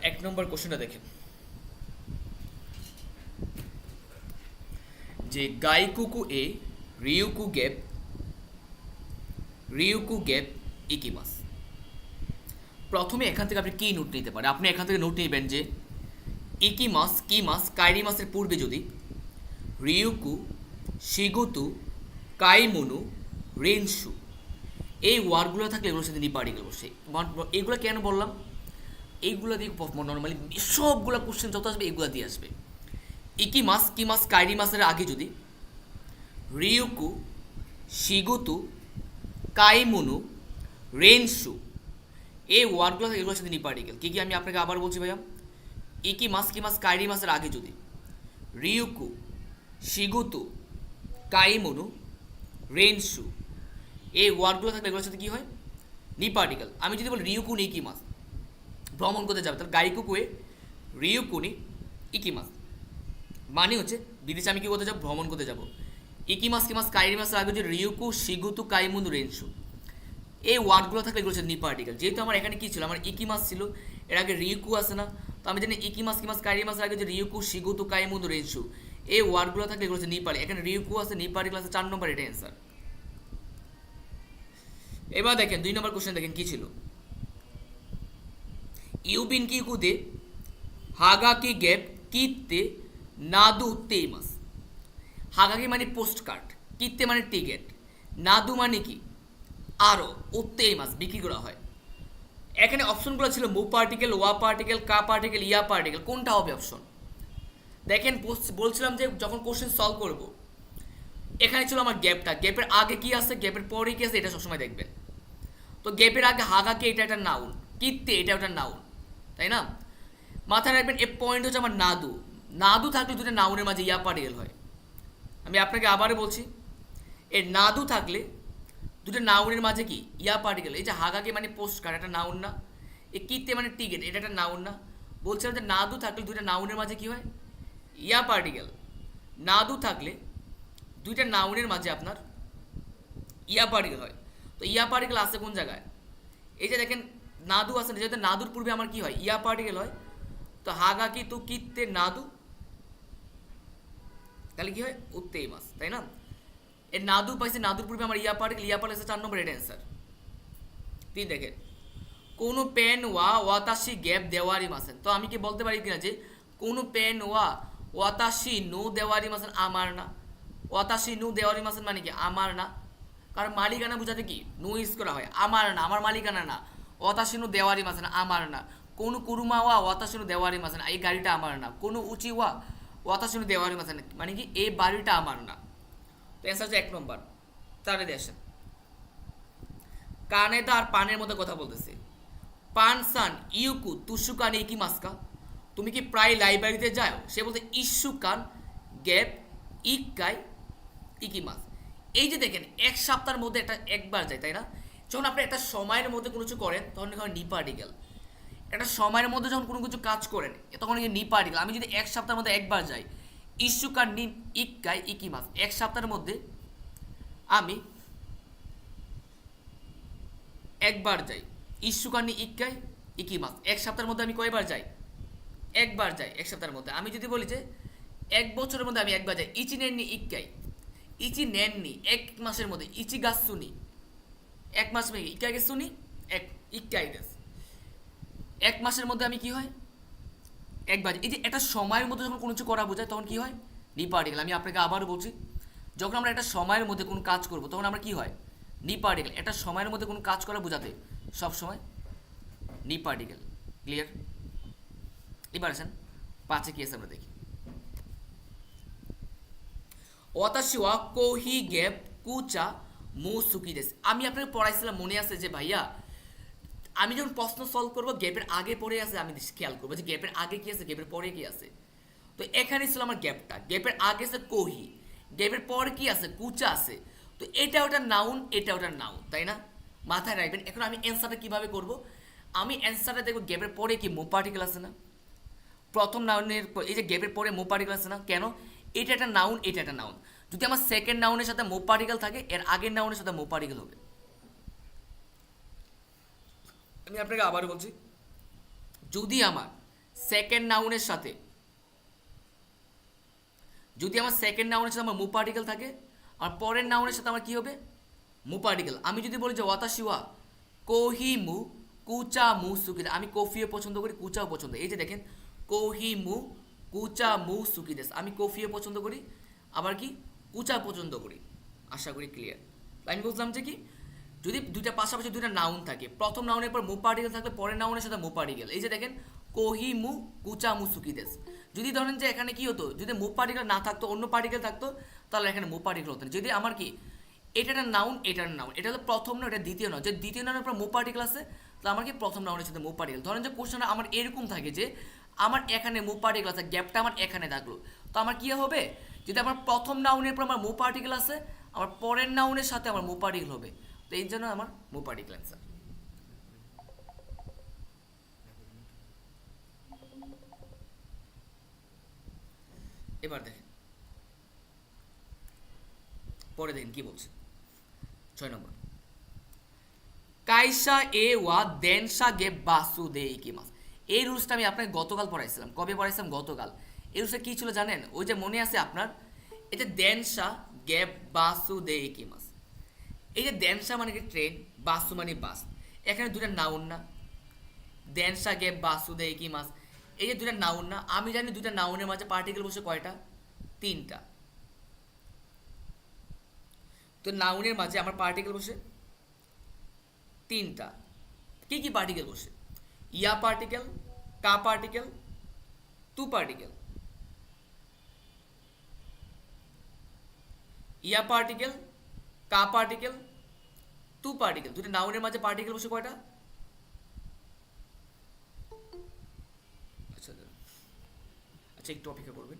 এক নম্বর কোশ্চেনটা দেখেন যে গাইকুকু এ রিউকু গেপ ইকিমাস। প্রথমে এখান থেকে আপনি কি নোট নিতে পারেন? আপনি এখান থেকে নোট নেবেন যে ইকিমাস কিমাস কাইরিমাসের পূর্বে যদি রিউকু শিগুতু কাইমুনু রেনসু এই ওয়ার্ডগুলো থাকলে এগুলোর সাথে নিপার্টিকেল বসে। এইগুলো কেন বললাম? এইগুলো দিয়ে নর্মালি সবগুলো কোশ্চেন যত আসবে এইগুলো দিয়ে আসবে। ইকিমাস কিমাস কাইরিমাসের আগে যদি রিউকু শিগুতু কাইমুনু রেনসু এই ওয়ার্ডগুলো থাকে এগুলোর সাথে নিপার্টিকেল। কী কী আমি আপনাকে আবার বলছি ভাইয়া? ইকিমাস কিমাস কাইরিমাসের আগে যদি রিউকু শিগুতু কাইমুনু রেনসু এই ওয়ার্ডগুলো থাকলে এগুলোর সাথে কী হয়? নিপার্টিকেল। আমি যদি বলি রিউকুনি ইকিমাস ভ্রমণ করতে যাবে, তাহলে গাইকুকুয়ে রিউকুনি ইকিমাস মানে হচ্ছে বিদেশে আমি কী করতে যাবো? ভ্রমণ করতে যাবো। ইকিমাস কিমাস কাইরিমাসের আগে যে রিউকু শিগুতু কাইমুনু রেনসু এই ওয়ার্ডগুলো থাকলে এগুলো হচ্ছে নিপার্টিকেল। যেহেতু আমার এখানে কী ছিল? আমার ইকিমাস ছিল, এর আগে রিউকু আছে না, তো আমি জানি ইকিমাস কিমাস কাইরিমাসের আগে যে রিউকু শিগুতু কাইমুনু রেনসু এই ওয়ার্ডগুলো থাকলে এগুলো হচ্ছে নিপার্টিকেল। এখানে রিউকু আছে, নিপার্টিকেল আছে, 4 নম্বর এটা অ্যান্সার। এবার দেখেন 2 নম্বর কোশ্চেন দেখেন কি ছিল। ইউবিন কিকুতে হাগাকি গেপ কিতে নাদু তেইমাস। হাগাকি মানে পোস্ট কার্ড, কিতে মানে টিকিট, নাদু মানে কি? আরও উত্তেইমাস বিক্রি করা হয়। এখানে অপশনগুলো ছিল মু পার্টিকেল, ওয়া পার্টিকেল, কা পার্টিকেল, ইয়া পার্টিকেল। কোনটা হবে অপশন? দেখেন বলছিলাম যে যখন কোশ্চেন সলভ করব এখানে ছিল আমার গ্যাপটা, গ্যাপের আগে কি আছে গ্যাপের পরে কি আছে এটা সবসময় দেখবেন। তো গ্যাপের আগে হাগাকে এটা একটা নাউন, কিত্তে এটা একটা নাউন, তাই না? মাথায় রাখবেন এ পয়েন্ট হচ্ছে আমার নাদু। নাদু থাকলে দুটো নাউনের মাঝে ইয়া পার্টিকেল হয়। আমি আপনাকে আবারও বলছি, এর নাদু থাকলে দুটো নাউনের মাঝে কি ইয়া পার্টিকেল। এই যে হাগাকে মানে পোস্ট কার্ড একটা নাউন না, এ কিতে মানে টিকিট এটা একটা নাউন না। বলছিলাম যে নাদু থাকলে দুটো নাউনের মাঝে কি হয়? ইয়া পার্টিকেল। নাদু থাকলে দুইটা নাউনের মাঝে আপনার ইয়া পার্টিকেল হয়। তো ইয়া পার্টিকেল আছে কোন জায়গায়? এই যে দেখেন নাদু আছে, যেহেতু নাদুর পূর্বে আমার কি হয়? ইয়া পার্টিকেল হয়। তো হাগা কি তু কিতে নাদু, তাহলে কি হয়? উত্তেই মাস, তাই না? এর নাদু পাইছে, নাদুর পূর্বে আমার ইয়া পার্টিকেল, ইয়া পার্টিকেল 4 নম্বর এটা অ্যান্সার। 3 দেখেন কোনো পেন ওয়া ওয়াতাশি গ্যাপ দেওয়ারি মাসেন। তো আমি কি বলতে পারি কিনা যে কোনো পেন ওয়া ওয়াতাশি নু দেওয়ারি মাসেন আমার না? ওয়াতাশি নু দেওয়ারি মাসেন মানে কি? আমার না। কারণ মালিকানা বোঝাতে কি নু ইউজ করা হয়, আমার না, আমার মালিকানা না। ওয়াতাশি নু দেওয়ারি মাসেন আমার না। কোনো কুরুমা ওয়া ওয়াতাশি নু দেওয়ারি মাসেন এই গাড়িটা আমার না। কোনো উচি ওয়া ওয়াতাশি নু দেওয়ারি মাসেন মানে কি এই বাড়িটা আমার না। তো অ্যান্সার হচ্ছে 1 নম্বর। তাহলে দেখেন কানেদা আর পানের মধ্যে কথা বলতেছে। পান সান ইউকু তুসুকান ইকি মাস্কা, তুমি কি প্রায় লাইব্রেরিতে যাও? সে বলতে ইস্যুকান গ্যাপ ইকাই ইকি মাস। এই যে দেখেন 1 সপ্তাহের মধ্যে একটা একবার যায়, তাই না? যখন আপনি একটা সময়ের মধ্যে কোনো কিছু করেন তখন হয় নিপার্টিকেল। একটা সময়ের মধ্যে যখন কোনো কিছু কাজ করেন তখন নিপার্টিকেল। আমি যদি 1 সপ্তাহের মধ্যে একবার যাই, ইস্যুকান নিন ইকাই ইকি মাস, 1 সপ্তাহের মধ্যে আমি একবার যাই। ইস্যুকানি ইক্কাই ইকিমাস, 1 সপ্তাহের মধ্যে আমি কয়বার যাই? একবার যাই 1 সপ্তাহের মধ্যে। আমি যদি বলি যে 1 বছরের মধ্যে আমি একবার যাই, ইচি নেননি ইক্কাই, ইচি নেননি 1 মাসের মধ্যে, ইচি গাছ শুনি 1 মাস মেঘে ইক্কাই গেছ শুনি এক ইক্কাই গেছ 1 মাসের মধ্যে আমি কি হয়? একবার। এই যে একটা সময়ের মধ্যে যখন কোনো কিছু করা বোঝায় তখন কি হয়? নিপার্টিকেল। আমি আপনাকে আবারও বলছি, যখন আমরা একটা সময়ের মধ্যে কোনো কাজ করব তখন আমরা কি হয়? নিপার্টিকেল। একটা সময়ের মধ্যে কোনো কাজ করা বোঝাতে সব সময় নিপার্টিকেল। ক্লিয়ার? এবার আসেন 5 কি আছে আমরা দেখি। ওয়াতাশি ওয়া কোহি গেপ কুচা মু সুকি দেস। আমি আপনাকে পড়াইছিলাম মনে আছে যে ভাইয়া আমি যখন প্রশ্ন সলভ করবো গ্যাপের আগে পরে আছে আমি খেয়াল করবো যে গ্যাপের আগে কি আছে গ্যাপের পরে কি আছে। তো এখানে ছিল আমার গ্যাপটা, গ্যাপের আগে আছে কোহি, গ্যাপের পরে কি আছে? কুচা আছে। তো এটা ওটা নাউন, এটা ওটা নাউন, তাই না? মাথায় রাখবেন। এখন আমি অ্যান্সারটা কিভাবে করব? আমি অ্যান্সারটা দেখবো গ্যাপের পরে কি মো পার্টিকেল আছে না? প্রথম নাউনের এই যে গ্যাপের পরে মো পার্টিকেল আছে না? কেন? এটা একটা নাউন, এটা একটা নাউন। যদি আমার সেকেন্ড নাউনের সাথে মো পার্টিকেল থাকে এর আগের নাউনের সাথে মো পার্টিকেল হবে। আমি আপনাকে আবার বলছি, যদি আমার সেকেন্ড নাউনের সাথে আমার মু পার্টিকেল থাকে, আর পরের নাউনের সাথে আমার কি হবে, মু পার্টিকেল। আমি যদি বলি যে ওয়াতাশিওয়া কোহিমু কুচামু সুকিদে, আমি কফিও পছন্দ করি, কুচাও পছন্দ। এই যে দেখেন কোহিমু কুচামু সুকিদেস, আমি কফিও পছন্দ করি, আবার কি কুচা পছন্দ করি। আশা করি ক্লিয়ার। আমি বুঝলাম যে কি, যদি দুইটা পাশাপাশি দুইটা নাউন থাকে, প্রথম নাউনের পর মু পার্টিকেল থাকলে পরের নাউনের সাথে মু পার্টিকেল। এই যে দেখেন কোহিমু কুচামু সুকিদেস। যদি ধরেন যে এখানে কি হতো, যদি মু পার্টিকেল না থাকতো, অন্য পার্টিকেল থাকতো, তাহলে এখানে মু পার্টিকেল হতো না। যদি আমার কি এটার নাউন, এটা হলো প্রথম নাউন, এটা দ্বিতীয় নাউন, যে দ্বিতীয় নাউনের পর মু পার্টিকেল আছে, তাহলে আমার কি প্রথম নাউনের সাথে মু পার্টিকেল। ধরেন যে কোশ্চেনটা আমার এরকম থাকে যে আমার এখানে মু পার্টিকেল আছে, গ্যাপটা আমার এখানে থাকলো, তো আমার কি হবে, যদি আমার প্রথম নাউনের পর আমার মু পার্টিকেল আছে, আমার পরের নাউনের সাথে আমার মু পার্টিকেল হবে, তো এই জন্য আমার মু পার্টিকেল অ্যান্সার। এবার দেখেন পরে দেখেন কি বলছে 6 নম্বর, কাইসা এ ওয়া দেনসা গে বাসু দে ইকিমাস। এই রুলসটা আমি আপনাকে গতকাল পড়াইছিলাম। কবে পড়াইছিলাম? গতকাল। এই রুলসটা কী ছিল জানেন? ওই যে মনে আছে আপনার, এই যে দেনসা গে বাসু দে ইকিমাস, এই যে দেনসা মানে কি ট্রেন, বাসু মানে বাস, এখানে দুটা নাউন না, দেনসা গে বাসু দে ইকিমাস, এই যে দুটা নাউন না, আমি জানি দুটা নাউনের মাঝে পার্টিকেল বসে কয়টা, 3টা। তো নাউনের মাঝে আমার পার্টিকেল বসে 3টা। কি কি পার্টিকেল বসে? ইয়া পার্টিকেল, কা পার্টিকেল, তু পার্টিকেল। ইয়া পার্টিকেল, কা পার্টিকেল, তু পার্টিকেল। দুটো নাউনের মাঝে পার্টিকেল বসে কয়টা? আচ্ছা আচ্ছা, একটু অপেক্ষা করবেন।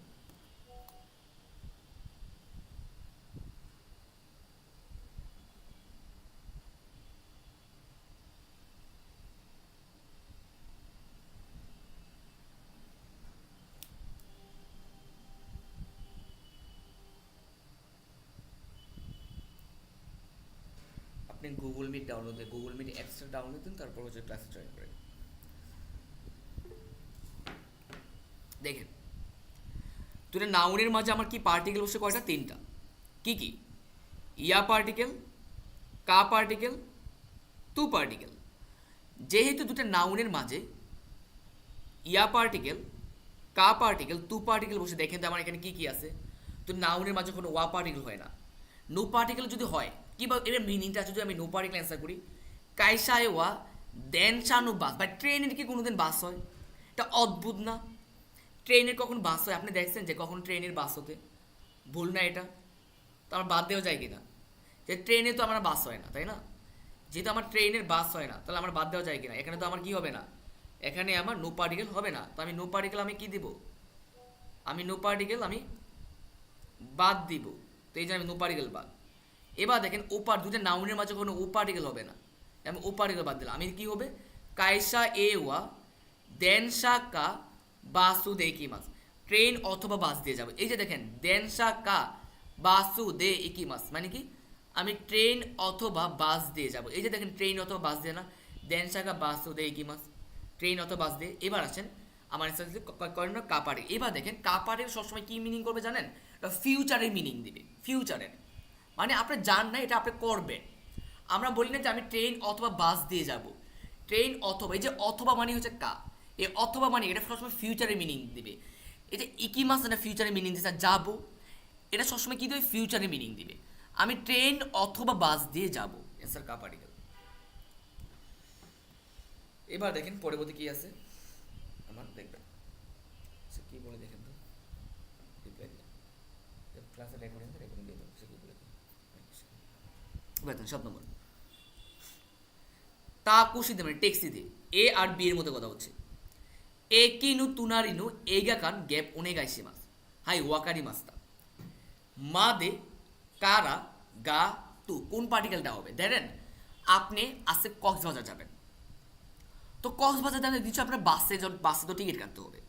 আপনি গুগল মিট ডাউনলোড দেন, গুগল মিট অ্যাপসটা ডাউনলোড দিন, তারপর হচ্ছে ক্লাসে জয়েন করেন। দেখেন দুটো নাউনের মাঝে আমার কি পার্টিকেল বসে কয়টা? 3টা। কি কি? ইয়া পার্টিকেল, কা পার্টিকেল, তু পার্টিকেল। যেহেতু দুটো নাউনের মাঝে ইয়া পার্টিকেল, কা পার্টিকেল, তু পার্টিকেল বসে, দেখেন তো আমার এখানে কি কি আছে। তো নাউনের মাঝে কোনো ওয়া পার্টিকেল হয় না। নো পার্টিকেল যদি হয়, কি বা এর মিনিংটা যদি আমি নো পার্টিকেল অ্যান্সার করি, কাইসায় ওয়া দেন শানু বাস, বা ট্রেনের কি কোনোদিন বাস হয়? এটা অদ্ভুত না? ট্রেনের কখন বাস হয়? আপনি দেখছেন যে কখন ট্রেনের বাস হতে? ভুল না এটা? তো আমার বাদ দেওয়া যায় কি না? যে ট্রেনে তো আমার বাস হয় না, তাই না? যেহেতু আমার ট্রেনের বাস হয় না, তাহলে আমার বাদ দেওয়া যায় কিনা? এখানে তো আমার কি হবে না, এখানে আমার নো পার্টিকেল হবে না। তো আমি নো পার্টিকেল আমি কি দিব? আমি নো পার্টিকেল আমি বাদ দিব। তো এই যে আমি নো পার্টিকেল বাদ। এবার দেখেন ওপার, দুটো নাউনের মাঝে কোনো ও পার্টিকেল হবে না, আমি ও পার্টিকেল বাদ দিলাম। আমি কি হবে? কাইসা এ ওয়া দেনসা কা বাসু দে ইকিমাস, ট্রেন অথবা বাস দিয়ে যাবে। এই যে দেখেন দেনসা কা বাসু দে ইকিমাস মানে কি, আমি ট্রেন অথবা বাস দিয়ে যাব। এই যে দেখেন ট্রেন অথবা বাস দিয়ে না, দেনসা কা বাসু দে ইকিমাস, ট্রেন অথবা বাস দিয়ে। এবার আসেন আমার করেন না কাপারে। এবার দেখেন কাপারের সবসময় কি মিনিং করবে জানেন? ফিউচারের মিনিং দিবে, ফিউচারের মানে আপনি জান না, এটা আপনি করবেন। আমরা বলি না যে আমি ট্রেন অথবা বাস দিয়ে যাব, ট্রেন অথবা, এই যে অথবা মানে হচ্ছে কা, এই অথবা মানে এটা সবসময় ফিউচারের মিনিং দিবে। এই যে ইকিমাস এটা ফিউচারের মিনিং দিচ্ছে, যাব এটা সবসময় কী দেবে? ফিউচারের মিনিং দিবে। আমি ট্রেন অথবা বাস দিয়ে যাব, অ্যান্সার কা পার্টিকেল। এবার দেখেন পরবর্তী কি আছে আমার, দেখবেন কি বলে, দেখেন তো রিপ্লাই ক্লাসে রেকর্ডিং দিয়ে দেবো, সে কি বলে। 7 নম্বর, তা কুশিতে মানে টেক্সিতে এ আর বি এর মধ্যে কথা হচ্ছে। এ কিনু তুনারিনু এগা কান গ্যাপ ওনেগাই মাস হাই ওয়াকারি মাস্তা মা দে কারা গা তু, কোন পার্টিকেলটা হবে? দেখেন আপনি আজকে কক্সবাজার যাবেন, তো কক্সবাজার যাবেন দিচ্ছ আপনার বাসে, বাসে তো টিকিট কাটতে হবে,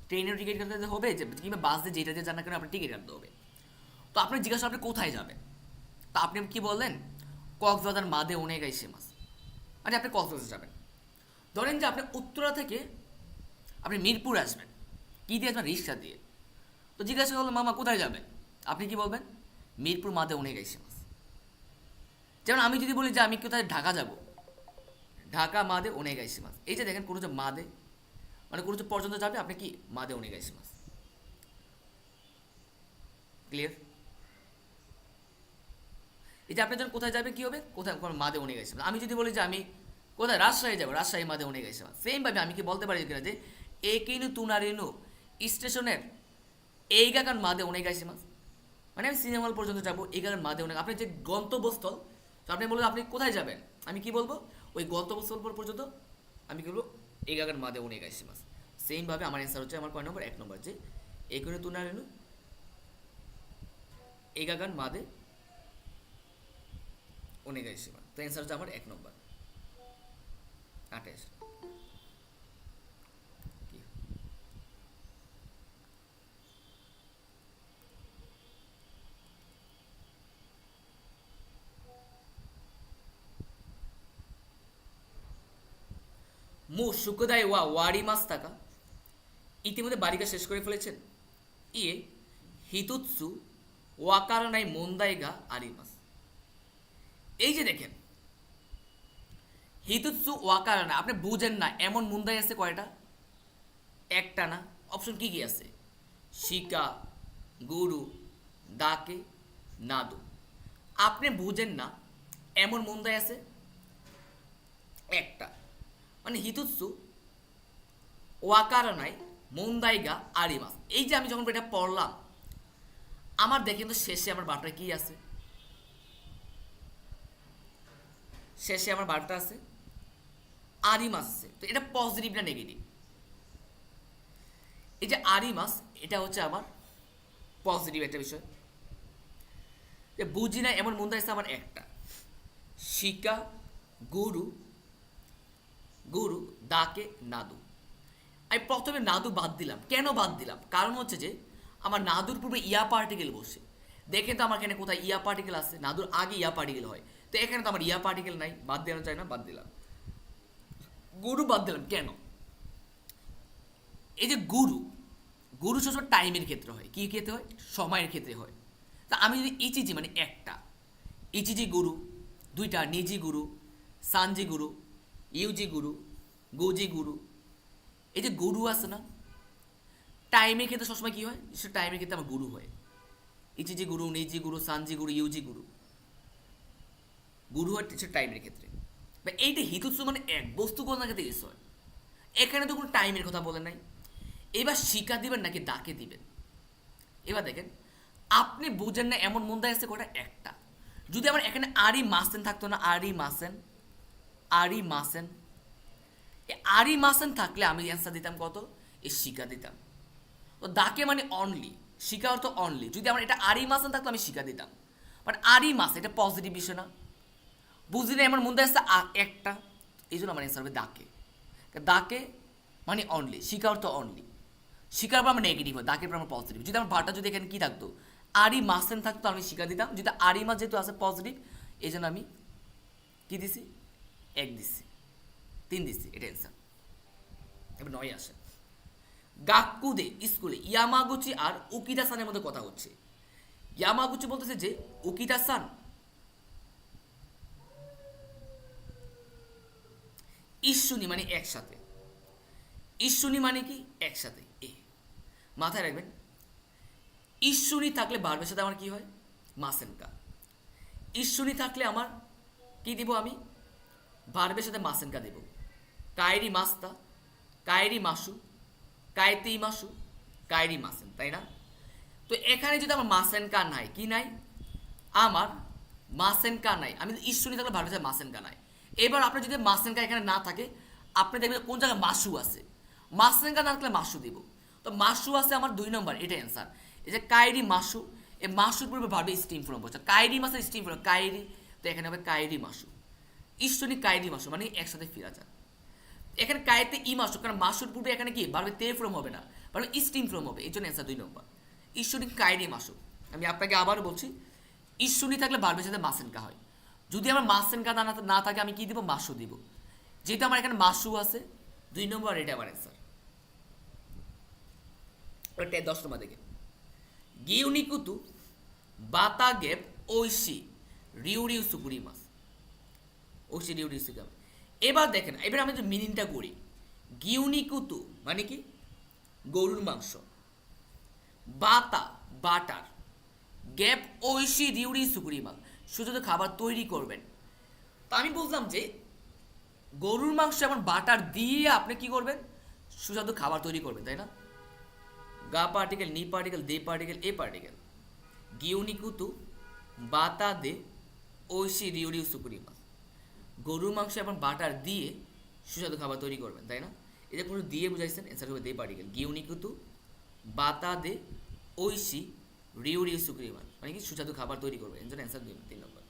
ট্রেনের টিকিট কাটতে হবে, কিংবা বাস দিয়ে যেটা দিয়ে যান না কেন আপনার টিকিট কাটতে হবে। তো আপনি জিজ্ঞাসা আপনি কোথায় যাবেন, তা আপনি কি বললেন? কক্সবাজার মাদে অনেক আইসে মাস, মানে আপনি কক্সবাজার যাবেন। ধরেন যে আপনি উত্তরা থেকে আপনি মিরপুর আসবেন, কী দিয়ে আসবেন? রিক্সা দিয়ে। তো জিজ্ঞাসা করলো মামা কোথায় যাবেন, আপনি কি বলবেন? মিরপুর মাদে ওনেগাইশিমাস। যেমন আমি যদি বলি যে আমি কোথায় ঢাকা যাব, ঢাকা মাদে ওনেগাইশিমাস। এই যে দেখেন কোনো যে মাদে মানে কোনো যে পর্যন্ত যাবে আপনি কি মাদে ওনেগাইশিমাস। ক্লিয়ার? এই যে আপনি যখন কোথায় যাবে কী হবে, কোথায় কোনো মাদে ওনেগাইশিমাস। আমি যদি বলি যে আমি কোথায় রাজশাহী যাবো, রাজশাহী মাদে ওনেগাইশিমাস। সেমভাবে আমি কি বলতে পারি কিনা যে একিনু তুনারিনু স্টেশনের এইগাগান মাদে ওনেগাইশিমাস, মানে আমি সিনেমা হল পর্যন্ত যাবো এইগাগান মাদে ওনেগা। আপনি যে গন্তব্যস্থল, তো আপনি বলবেন আপনি কোথায় যাবেন, আমি কি বলবো ওই গন্তব্যস্থল পর্যন্ত আমি কি বলবো এগাগান মাদে ওনেগাইশিমাস। সেমভাবে আমার অ্যান্সার হচ্ছে আমার কয় নম্বর, 1 নম্বর, যে একিনু তুনারিনু এগাগান মাদে ওনেগাইশিমাস। তো অ্যান্সার হচ্ছে আমার 1 নম্বর 28। মু সুকোদাই ওয়া ওয়ারি মাস টাকা ইতিমধ্যে বাড়িকা শেষ করে ফেলেছেন। ইয়ে হিতুৎসু ওয়াকারানাই মন্দাইগা আরিমাস। এই যে দেখেন হিতুৎসু ওয়াকারানা, আপনি বুঝেন না এমন মুন্দাই আছে কয়টা? একটা না। অপশন কি কি আছে? শিকা, গুরু, দাকে, নাদু। আপনি বুঝেন না এমন মুন্দাই আছে একটা, মানে হিতুৎসু ওয়াকারানাই মন্দাইগা আরিমাস। এই যে আমি যখন এটা পড়লাম আমার দেখেন তো শেষে আমার বারটা কি আছে? শেষে আমার বারটা আছে আরিমাস আছে। তো এটা পজিটিভ না নেগেটিভ? এই যে আরিমাস এটা হচ্ছে আমার পজিটিভ একটা বিষয়। যে বুঝি না এমন মন্দা আছে আমার একটা, শিকা, গুরু, গুরু, দাকে, নাদু। আমি প্রথমে নাদু বাদ দিলাম। কেন বাদ দিলাম? কারণ হচ্ছে যে আমার নাদুর পূর্বে ইয়া পার্টিকেল বসে। দেখেন তো আমার এখানে কোথায় ইয়া পার্টিকেল আছে? নাদুর আগে ইয়া পার্টিকেল হয়, তো এখানে তো আমার ইয়া পার্টিকেল নাই, বাদ দেওয়া চাই না, বাদ দিলাম। গুরু বাদ দিলাম কেন? এই যে গুরু, গুরু সবসময় টাইমের ক্ষেত্রে হয়। কী ক্ষেত্রে হয়? সময়ের ক্ষেত্রে হয়। তা আমি যদি ইচিজি মানে একটা, ইচিজি গুরু, দুইটা, নিজি গুরু, সানজি গুরু, ইউজি গুরু, গোজি গুরু, এই যে গুরু আছে না, টাইমের ক্ষেত্রে সবসময় কী হয়? সে টাইমের ক্ষেত্রে আমার গুরু হয়। ইচিজি গুরু, নিজি গুরু, সানজি গুরু, ইউজি গুরু, গুরু হয় সে টাইমের ক্ষেত্রে। বা এইটা হিতুৎসু মানে এক বস্তু কোন ক্ষেত্রে ইউজ হয়। এখানে তো কোনো টাইমের কথা বলে নাই। এবার শিকা দিবেন নাকি দাকে দিবেন? এবার দেখেন আপনি বুঝেন না এমন মন্দা আছে কটা? একটা। যদি আমার এখানে আরি মাসেন থাকতো না, আরি মাসেন, আরি মাসেন, এই আরি মাসেন থাকলে আমি অ্যান্সার দিতাম কত? এই শিকা দিতাম। তো দাকে মানে অনলি, শিকা অর্থ অনলি। যদি আমার এটা আরি মাসেন থাকতো আমি শিকা দিতাম, বাট আরি মাস এটা পজিটিভ বিষয় না। বুঝলি না এমন মন্দা আছে একটা, এই জন্য আমার অ্যান্সার হবে দাকে। দাকে মানে অনলি, শিকা অর্থ অনলি। শিকার পর আমার নেগেটিভ হয়, দাকের পর আমার পজিটিভ। যদি আমার ভারটা যদি এখানে কী থাকতো? আরি মাসেন থাকতো আমি শিকার দিতাম। যদি আরি মাস যেহেতু আছে পজিটিভ, এই জন্য আমি কী দিছি? 1 দিচ্ছি, 3 দিচ্ছি, এটা অ্যান্সার। এবার 9 আসে। গাক্কুদে স্কুলে ইয়ামাগুচি আর উকিদা সানের মধ্যে কথা হচ্ছে। ইয়ামাগুচি বলতেছে যে উকিদা সান ইস্যুনি মানে একসাথে, ইস্যুনি মানে কি? একসাথে। মাথায় রাখবেন ইস্যুনি থাকলে ভার্বের সাথে আমার কি হয়? মাসেনকা। ইস্যুনি থাকলে আমার কি দিব? আমি ভার্বের সাথে মাসেনকা দেব। কায়রি মাস্তা, কায়রি মাসু, কায়তেই মাসু, কায়রি মাসেন, তাই না? তো এখানে যদি আমার মাসেনকা নাই, কি নাই? আমার মাসেনকা নাই। আমি ইস্যুনি থাকলে ভার্বের সাথে মাসেনকা নাই। এবার আপনার যদি মাসেনকা এখানে না থাকে, আপনি দেখবেন কোন জায়গায় মাসু আছে। মাসেনকা না থাকলে মাসু দিব। তো মাসু আছে আমার 2 নম্বর, এটা অ্যান্সার। এই যে কায়রি মাসু, এই মাসুর পূর্বে ভার্বে স্টিম ফর্ম বলছে। কায়রি মাসের স্টিম ফর্ম কায়রি, তো এখানে হবে কায়রি মাসু। ইস্যুনি কায়রি মাসু মানে একসাথে ফিরা যান। এখানে কায়তে ই মাসু, কারণ মাসুর পূর্বে এখানে কি ভার্বে তে ফর্ম হবে না, ভার্বে স্টিম ফর্ম হবে, এই জন্য অ্যান্সার 2 নম্বর। ইস্যুনি কায়রি মাসু। আমি আপনাকে আবারও বলছি ইস্যুনি থাকলে ভার্বের সাথে মাসেনকা হয়। যদি আমার মাসেনকা না থাকে আমি কি দিব? মাসু দিব। যেহেতু আমার এখানে মাসু আছে 2 নম্বর, এটা আমার অ্যান্সার। ওটা 10 নম্বর দেখে গিউনিকুতু বাতা গেপ ঐশি রিউরিউ সুকুরি মাছ ঐশি রিউরিউ সুকুরি। এবার দেখেন, এবার আমরা যে মিনিংটা করি, গিউনিকুতু মানে কি গরুর মাংস, বাতা বাটার, গ্যাপ ঐশি রিউরি সুকুরি মাছ সুযোগ খাবার তৈরি করবেন। তা আমি বললাম যে গরুর মাংস এবং বাটার দিয়ে আপনি কি করবেন, সুস্বাদু খাবার তৈরি করবেন, তাই না? গা পার্টিকেল, নি পার্টিকেল, দে পার্টিকেল, এ পার্টিকেল, গিউনিকুতু বাতা দে ঐশি রিউরিউ সুকুরিমা, গরুর মাংস এবং বাটার দিয়ে সুস্বাদু খাবার তৈরি করবেন, তাই না? এটা কোনো দিয়ে বুঝাইছেন, অ্যান্সার হবে দে পার্টিকেল, গিউনিকুতু বাতা দে ঐশি রিউরিউ সুকুরিমা মানে কি সুস্বাদু খাবার তৈরি করবেন, এর জন্য অ্যান্সার 3 নম্বর।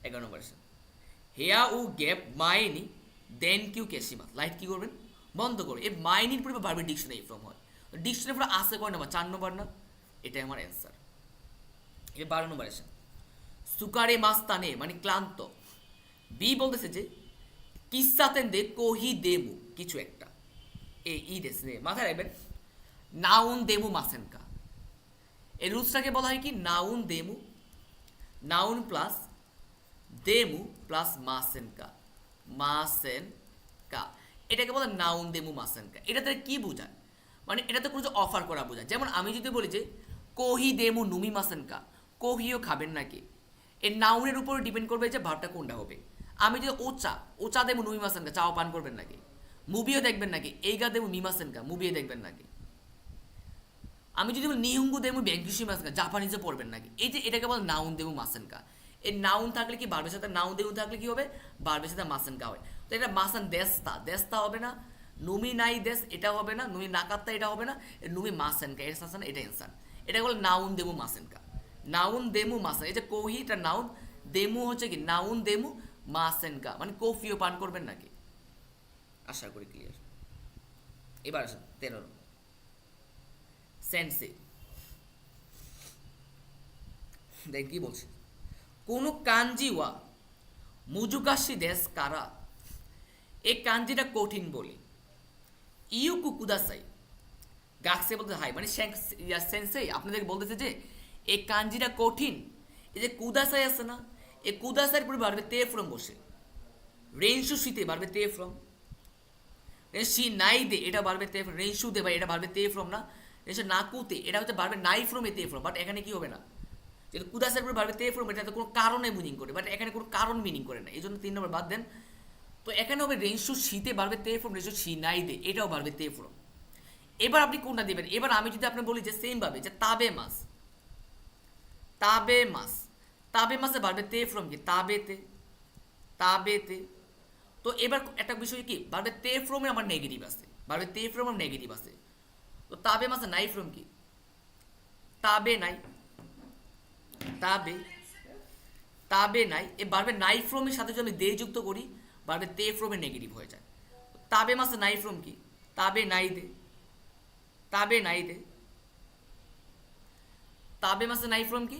11 নম্বর আছে হেয়া ও গ্যাপ মাইনি দেন কিউ কেশিমা, লাইট কি করবেন, বন্ধ করবেন। এই মাইনির পরিবার ভার্বের ডিকশনারি ফর্ম হয়, ডিকশনারি ফর্ম আসে কয় নম্বর, 4 নম্বর না, এটাই আমার অ্যান্সার। এবার 12 নম্বর আসেন সুকারে মাস্তানে মানে ক্লান্ত, বি বলতেছে যে কিসাতেন দে কোহি দেমু কিছু একটা, ই দেশে মাথায় রাখবেন নাউন দেমু মাসেনকা, এই রুলসটাকে বলা হয় কি নাউন দেমু, নাউন প্লাস দেমু প্লাস মাসেনকা, মাসেনকা এটাকে বলে নাউন দেমু মাসেনকা। এটাতে কি বোঝায়, মানে এটাতে কোনো অফার করা বোঝায়। যেমন আমি যদি বলি যে কোহি দেমু নুমি মাসেনকা, কোহিও খাবেন নাকি, এই নাউনের উপর ডিপেন্ড করবে যে ভাবটা কোনটা হবে। আমি যদি ওচা ওচা দেবো নুমি মাসেনকা, চাও পান করবেন নাকি, মুভিও দেখবেন নাকি, এইগা দেবো মিমাসেনকা, মুভিও দেখবেন নাকি। আমি যদি বলি নিহুঙ্গু দেবো ব্যাংকিসি মাসেনকা, জাপানিজে পড়বেন নাকি, এই যে এটাকে বলে নাউন দেবো মাসেনকা। এই নাউন থাকলে কি বার্বের সাথে নাউন দেবো থাকলে কি হবে, বার্বের সাথে মাসেনকা হয়। তো এটা মাসান দেস্তা, দেস্তা হবে না, নুমি নাই দেশ এটা হবে না, নুমি নাকাত্তা এটা হবে না, নুমি মাসেনকা এর সাথে এটা অ্যান্সার। এটা বলে নাউন দেবো মাসেনকা, নাউন দেমু মাসেন, এই যে কোহি এটা নাউন, দেমু হচ্ছে কি নাউন দেমু মাসেনকা মানে কফিও পান করবেন নাকি। আশা করি ক্লিয়ার। এবার আসেন 13 সেন্সে, দেখ কি বলছে, কোনো কাঞ্জি ওয়া মুজুকাশি দেশ কারা, এই কাঞ্জিটা কঠিন বলে, ইউকু কুদাসাই গাকসে বলতে হাই মানে সেন্সেই আপনাদেরকে বলতেছে যে এই কাঞ্জিটা কঠিন। এই যে কুদাসাই আছে না, এই কুদাসাইয়ের পরে বাড়বে তে ফ্রম বসে, রেনসু শীতে বাড়বে তে ফ্রম, শি নাই দে এটা বাড়বে তে ফ্রম, রেনসু দে ভাই এটা বাড়বে তে ফ্রম না, রেনসু নাকুতে এটা হচ্ছে বাড়বে নাই ফ্রম এ তে ফ্রম, বাট এখানে কি হবে না, যেহেতু কুদাসের পরে বাড়বে তে ফ্রম, এটা তো কোনো কারণে মিনিং করে, বাট এখানে কোনো কারণ মিনিং করে না, এই জন্য 3 নম্বর বাদ দেন। তো এখানে হবে রেনসু শীতে বাড়বে তে ফ্রম, রেনসু শি নাই দে এটাও বাড়বে তে ফ্রম। এবার আপনি কোনটা দিবেন, এবার আমি যদি আপনি বলি যে সেম ভাবে যে তাবে মাস, তাবে মাস, তাবে মাসে বাড়বে তে ফ্রম কি তাবেতে, তাবেতে। তো এবার একটা বিষয় কি বাড়বে তে ফ্রমে আমার নেগেটিভ আছে, বাড়বে তে ফ্রম আমার নেগেটিভ আছে। তো তাবে মাসে নাই ফ্রম কি তাবে নাই, তাবে তাবে নাই, এ বাড়বে নাই ফ্রমের সাথে যদি আমি দে যুক্ত করি বাড়বে তে ফ্রমে নেগেটিভ হয়ে যায়। তাবে মাসে নাই ফ্রম কি তাবে নাই দে, তাবে নাই দে, তাবে মাসে নাই ফ্রম কি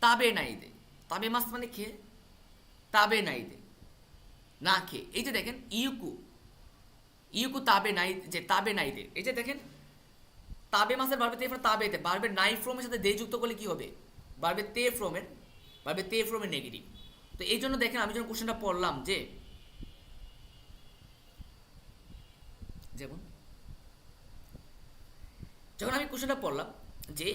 তাবে নাই দে, তাবে মাস মানে খেয়ে, তাবে নাই দে না খেয়ে। এই যে দেখেন ইউকু, ইউকু তাবে নাই, যে তাবে নাই দে, এই যে দেখেন তাবে মাসের বাড়বে তে ফ্রম তাবেতে, বাড়বে নাই ফ্রমের সাথে দে যুক্ত করলে কি হবে, বাড়বে তে ফ্রমের, বাড়বে তে ফ্রমের নেগেটিভ। তো এই জন্য দেখেন আমি যখন কোশ্চেনটা পড়লাম যে যেমন যখন আমি কোশ্চেনটা পড়লাম যে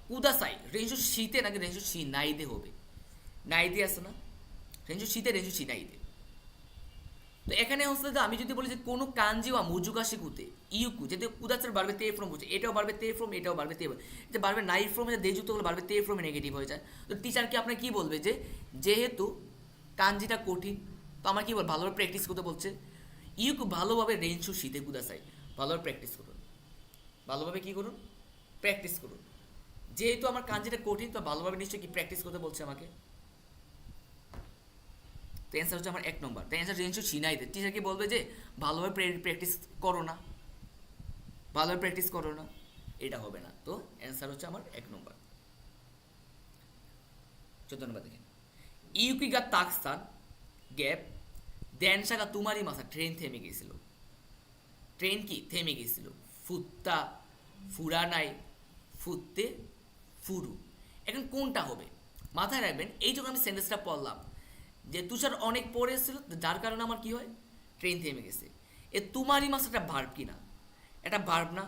কুদাসাই রেঞ্জু শীতে নাকি রেঞ্জু শি নাইদে হবে, নাইদে আছে না, রেঞ্জু শীতে রেঞ্জু শি নাইদে। তো এখানে হচ্ছে যে আমি যদি বলি যে কোনো কাঞ্জি বা মুজুকাশি কুতে ইউকু, যেহেতু কুদাসের বাড়বে তে ফ্রম বলছে, এটাও বাড়বে তে ফ্রম, এটাও বাড়বে তে, যে বাড়বে নাই ফ্রমে দে যুক্ত করলে বাড়বে তে ফ্রমে নেগেটিভ হয়ে যায়। তো টিচার কি আপনার কি বলবে যে যেহেতু কাঞ্জিটা কঠিন তো আমার কি বল ভালোভাবে প্র্যাকটিস করতে বলছে, ইউকু ভালোভাবে রেঞ্জু শীতে কুদাসাই ভালোভাবে প্র্যাকটিস করুন, ভালোভাবে কি করুন প্র্যাকটিস করুন। যেহেতু আমার কাঞ্জিটা কঠিন তো ভালোভাবে নিশ্চয়ই কি প্র্যাকটিস করতে বলছে আমাকে। তো অ্যান্সার হচ্ছে আমার 1 নম্বর। তো অ্যান্সার রেঞ্জু ছিনাইতে, টিচার কি বলবে যে ভালোভাবে প্র্যাকটিস করো না, ভালোভাবে প্র্যাকটিস করো না, এটা হবে না। তো অ্যান্সার হচ্ছে আমার 1 নম্বর। 14 নম্বর দেখেন ইউকিগা তাকস্তান গ্যাপ ড্যানসাগা তুমারি মাসা, ট্রেন থেমে গিয়েছিল, ট্রেন কি থেমে গিয়েছিল, ফুত্তা ফুরা নাই, ফুটতে, ফুরু। এখন কোনটা হবে মাথায় রাখবেন। এই যখন আমি সেন্টেন্সটা পড়লাম যে তুষার অনেক পরে এসেছিল, যার কারণে আমার কি হয়, ট্রেন থেমে গেছে। এ তোমারই মাস একটা ভার্ব কি না? এটা ভার্ব না?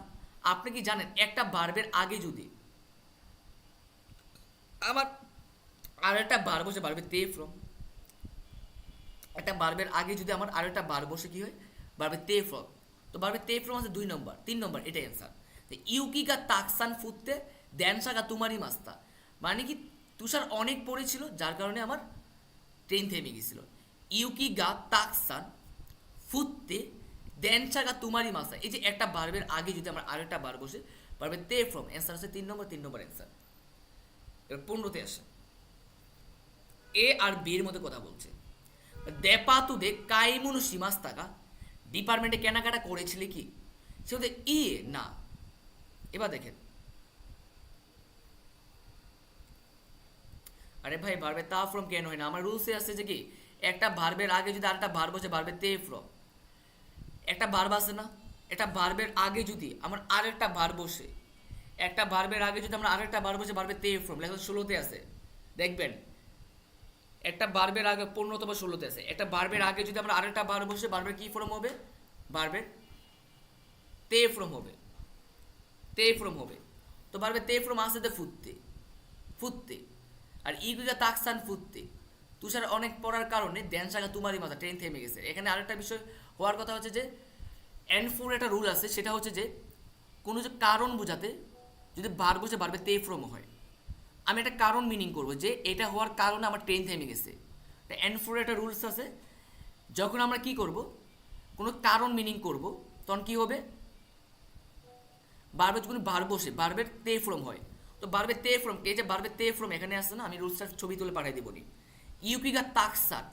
আপনি কি জানেন একটা ভার্বের আগে যদি আমার আর একটা ভার্ব বসে, ভার্বের তে ফ্রম, একটা ভার্বের আগে যদি আমার আর একটা ভার্ব বসে কি হয়, ভার্বের তে ফ্রম। তো ভার্বের তে ফ্রম আছে 2 নম্বর, 3 নম্বর, এটাই অ্যান্সার। ইউকিগা তাকসান ফুটতে দ্যানসাগা তুমারি মাস্তা, মানে কি তুষার অনেক পড়েছিল যার কারণে আমার ট্রেন থেমে গেছিল। ইউকিগা তাকসান ফুটতে দ্যানসাগা তুমারি মাস্তা, এই যে একটা ভার্বের আগে যদি আমার আরেকটা ভার্ব বসে, ভার্বের তে ফ্রম, অ্যান্সার আছে 3 নম্বর, 3 নম্বর অ্যান্সার। এবার 15তে আসে, এ আর বি এর মধ্যে কথা বলছে। দেপাতুদে কাইমুনু সীমাস্তাকা, ডিপার্টমেন্টে কেনাকাটা করেছিলে কি? সে বলতে ই না। এবার দেখেন, আরে ভাই ভার্বের তা ফ্রম কেন হয় না? আমার রুলসে আছে যে কি একটা ভার্বের আগে যদি আরেকটা ভার্ব বসে, ভার্বের তে ফ্রম, একটা ভার্ব আছে না, একটা ভার্বের আগে যদি আমার আরেকটা ভার্ব বসে, একটা ভার্বের আগে যদি আমরা আরেকটা ভার্ব বসে, ভার্বের তে ফ্রম, লেখা 16তে আছে দেখবেন। একটা ভার্বের আগে 15 অথবা 16তে আছে, একটা ভার্বের আগে যদি আমরা আরেকটা ভার্ব বসে, ভার্বের কি ফর্ম হবে, ভার্বের তে ফ্রম হবে, তে ফ্রম হবে। তো ভার্বের তে ফ্রম আসে তো ফুটতে, ফুটতে। আর ইগুইগা তাকসান ফুটতে, তুষার অনেক পড়ার কারণে দেন সাগা তুমারি মাথা, ট্রেন থেমে গেছে। এখানে আরেকটা বিষয় হওয়ার কথা হচ্ছে যে এন ফোর একটা রুল আছে, সেটা হচ্ছে যে কোনো যে কারণ বোঝাতে যদি ভার্ব বসে ভার্বের তে ফ্রম হয়, আমি একটা কারণ মিনিং করবো যে এটা হওয়ার কারণে আমার ট্রেন থেমে গেছে। এন ফোর একটা রুলস আছে, যখন আমরা কি করব, কোনো কারণ মিনিং করব, তখন কি হবে, ভার্বের যখন ভার্ব বসে ভার্বের তে ফ্রম হয়, তো ভার্বের তে ফ্রম, এই যে ভার্বের তে ফ্রম এখানে আসছে না, আমি রুলসটার ছবি তুলে পাঠিয়ে দেবো নি। ইউকিগা তাকসার,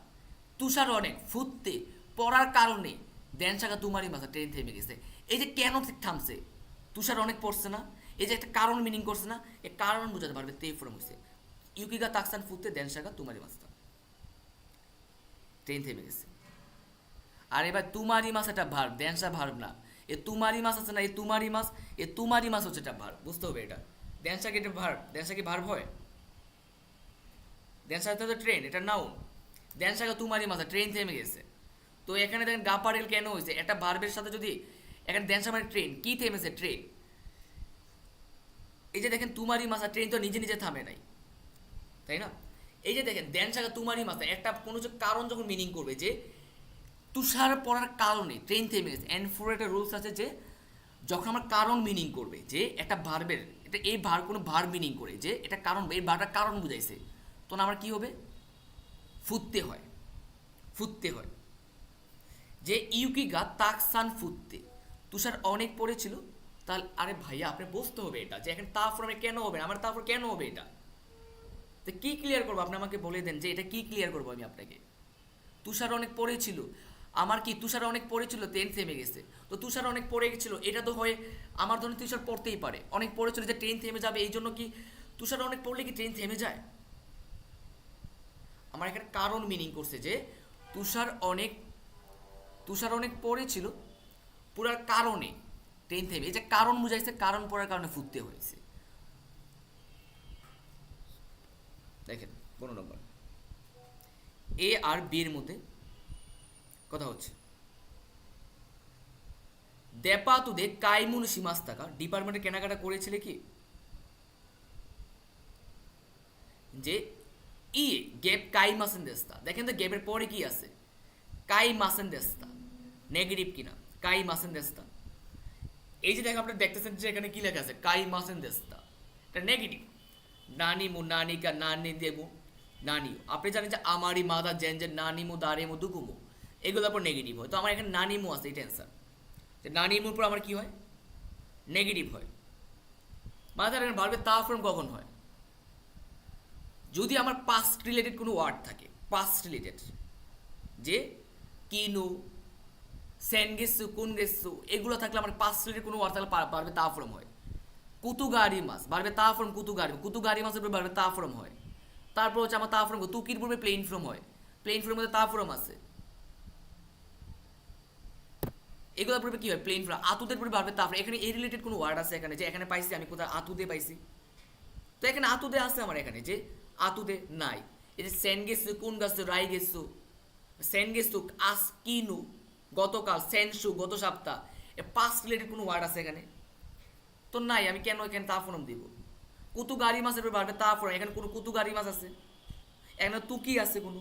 তুষার অনেক ফুটতে পড়ার কারণে দেন শাখা তুমারি মাথা, ট্রেন থেমে গেছে। এই যে কেন থামছে, তুষার অনেক পড়ছে না, এই যে একটা কারণ মিনিং করছে না, এই কারণ বোঝাতে পারবে তে ফ্রম হয়েছে। ইউকিগা তাকসান ফুটতে দেন শাখা তুমারি মাস্তা, ট্রেন থেমে গেছে। আর এবার তুমারি মাস একটা ভার্ব, ড্যান্সা ভার্ব না। এ তুমারি মাস আছে না, এই তুমারি মাস, এ তুমারি মাস হচ্ছে একটা ভার্ব, বুঝতে হবে এটা। ড্যান্সা কি এটা ভার্ব? ড্যান্সা কি ভার্ব হয়? ড্যান্সা তো ট্রেন, এটা নাউন। ড্যান্সাকে তুমারি মাসা, ট্রেন থেমে গেছে। তো এখানে দেখেন গাপারেল কেন হয়েছে, একটা ভার্বের সাথে যদি এখানে ড্যান্সা মানে ট্রেন, কি থেমেছে, ট্রেন। এই যে দেখেন তুমারি মাসা, ট্রেন তো নিজে নিজে থামে নাই, তাই না? এই যে দেখেন ড্যান্সাকে তুমারি মাসা, একটা কোনো যে কারণ যখন মিনিং করবে যে তুষার পড়ার কারণে ট্রেন থেমে গেছে, এন্ড ফোর একটা রুলস আছে যে যখন আমার কারণ মিনিং করবে যে একটা ভার্বের, এটা এই ভার্ব কোনো ভার্ব মিনিং করে যে এটা কারণ, এই ভার্বটা কারণ বুঝাইছে, তখন আমার কি হবে, ফুটতে হয়, ফুটতে হয়। যে ইউকি গা তাকসান ফুটতে, তুষার অনেক পড়েছিল, তাহলে আরে ভাইয়া আপনি বুঝতে হবে এটা যে এখন তা ফর্মে কেন হবে, আমার তারপর কেন হবে এটা, তো কি ক্লিয়ার করবো আপনি আমাকে বলে দেন যে এটা কি ক্লিয়ার করবো আমি আপনাকে। তুষার অনেক পড়েছিল, আমার কি তুষার অনেক পড়েছিল, ট্রেন থেমে গেছে। তো তুষার অনেক পড়ে গেছিল, এটা তো হয় আমার ধরনের তুষার পড়তেই পারে, অনেক পড়েছিল যে ট্রেন থেমে যাবে, এই জন্য কি তুষার অনেক পড়লে কি ট্রেন থেমে যায়? আমার এখানে কারণ মিনিং করছে যে তুষার অনেক, তুষার অনেক পড়েছিল পুরার কারণে ট্রেন থেমে, এই যে কারণ বুঝাইছে, কারণ পড়ার কারণে ফুটতে হয়েছে। দেখেন 15 নম্বর, এ আর বি এর মধ্যে কথা হচ্ছে। দেপাতুদে কাইমুন সীমাস টাকা, ডিপার্টমেন্টে কেনাকাটা করেছিলে কি? যে ই গেপ কাই মাসেন দেস্তা, দেখেন তো গেপের পরে কি আছে, কাই মাসেন দেস্তা, নেগেটিভ কিনা, কাই মাসেন দেস্তা। এই যে দেখেন আপনারা দেখতেছেন যে এখানে কি লেখা আছে, কাই মাসেন দেস্তা, এটা নেগেটিভ। নানিমু, নানিকা, নানি দেবু, নানিও। আপনি জানেন যে আমারই মাদা জেন যে নানিমু, দারেমু, দুকুমু, এগুলোর পর নেগেটিভ হয়। তো আমার এখানে নানিমু আছে, এটা অ্যান্সার। যে নানিমুর পর আমার কি হয়, নেগেটিভ হয়। মাথায় রাখেন ভার্বের তা ফর্ম কখন হয়, যদি আমার পাস্ট রিলেটেড কোনো ওয়ার্ড থাকে, পাস্ট রিলেটেড, যে কিনু, সেন গেসু, কোন গেসু, এগুলো থাকলে আমার পাস্ট রিলেটেড কোনো ওয়ার্ড থাকলে ভার্বে তা ফর্ম হয়। কুতুগারি মাস, ভার্বে তা ফর্ম কুতুগারি, কুতুগারি মাসের পর ভার্বে তা ফর্ম হয়। তারপর হচ্ছে আমার তা ফর্ম, তুকির পূর্বে প্লেন ফর্ম হয়, প্লেন ফর্মের মধ্যে তা ফর্ম আছে। এগুলোর পূর্বে কি হয় প্লেন ফর্ম, আতুদের পূর্বে ভার্বের তারপরে এখানে এই রিলেটেড কোনো ওয়ার্ড আছে এখানে যে এখানে পাইছি আমি কোথায় আতুদে পাইছি, তো এখানে আতুদে আছে আমার এখানে যে আতুদে নাই। এই যে সেন গেছু কোন গাছু রাই গেছু, সেন গেছু আস কিনু গতকাল, সেনসু গত সপ্তাহ, এ পাস্ট রিলেটেড কোনো ওয়ার্ড আছে এখানে তো নাই, আমি কেন এখানে তা ফোনম দিব। কুতু গাড়ি মাছের ভার্বে তা ফোন, এখানে কোনো কুতু গাড়ি মাছ আছে এখানে তুকি আছে কোনো,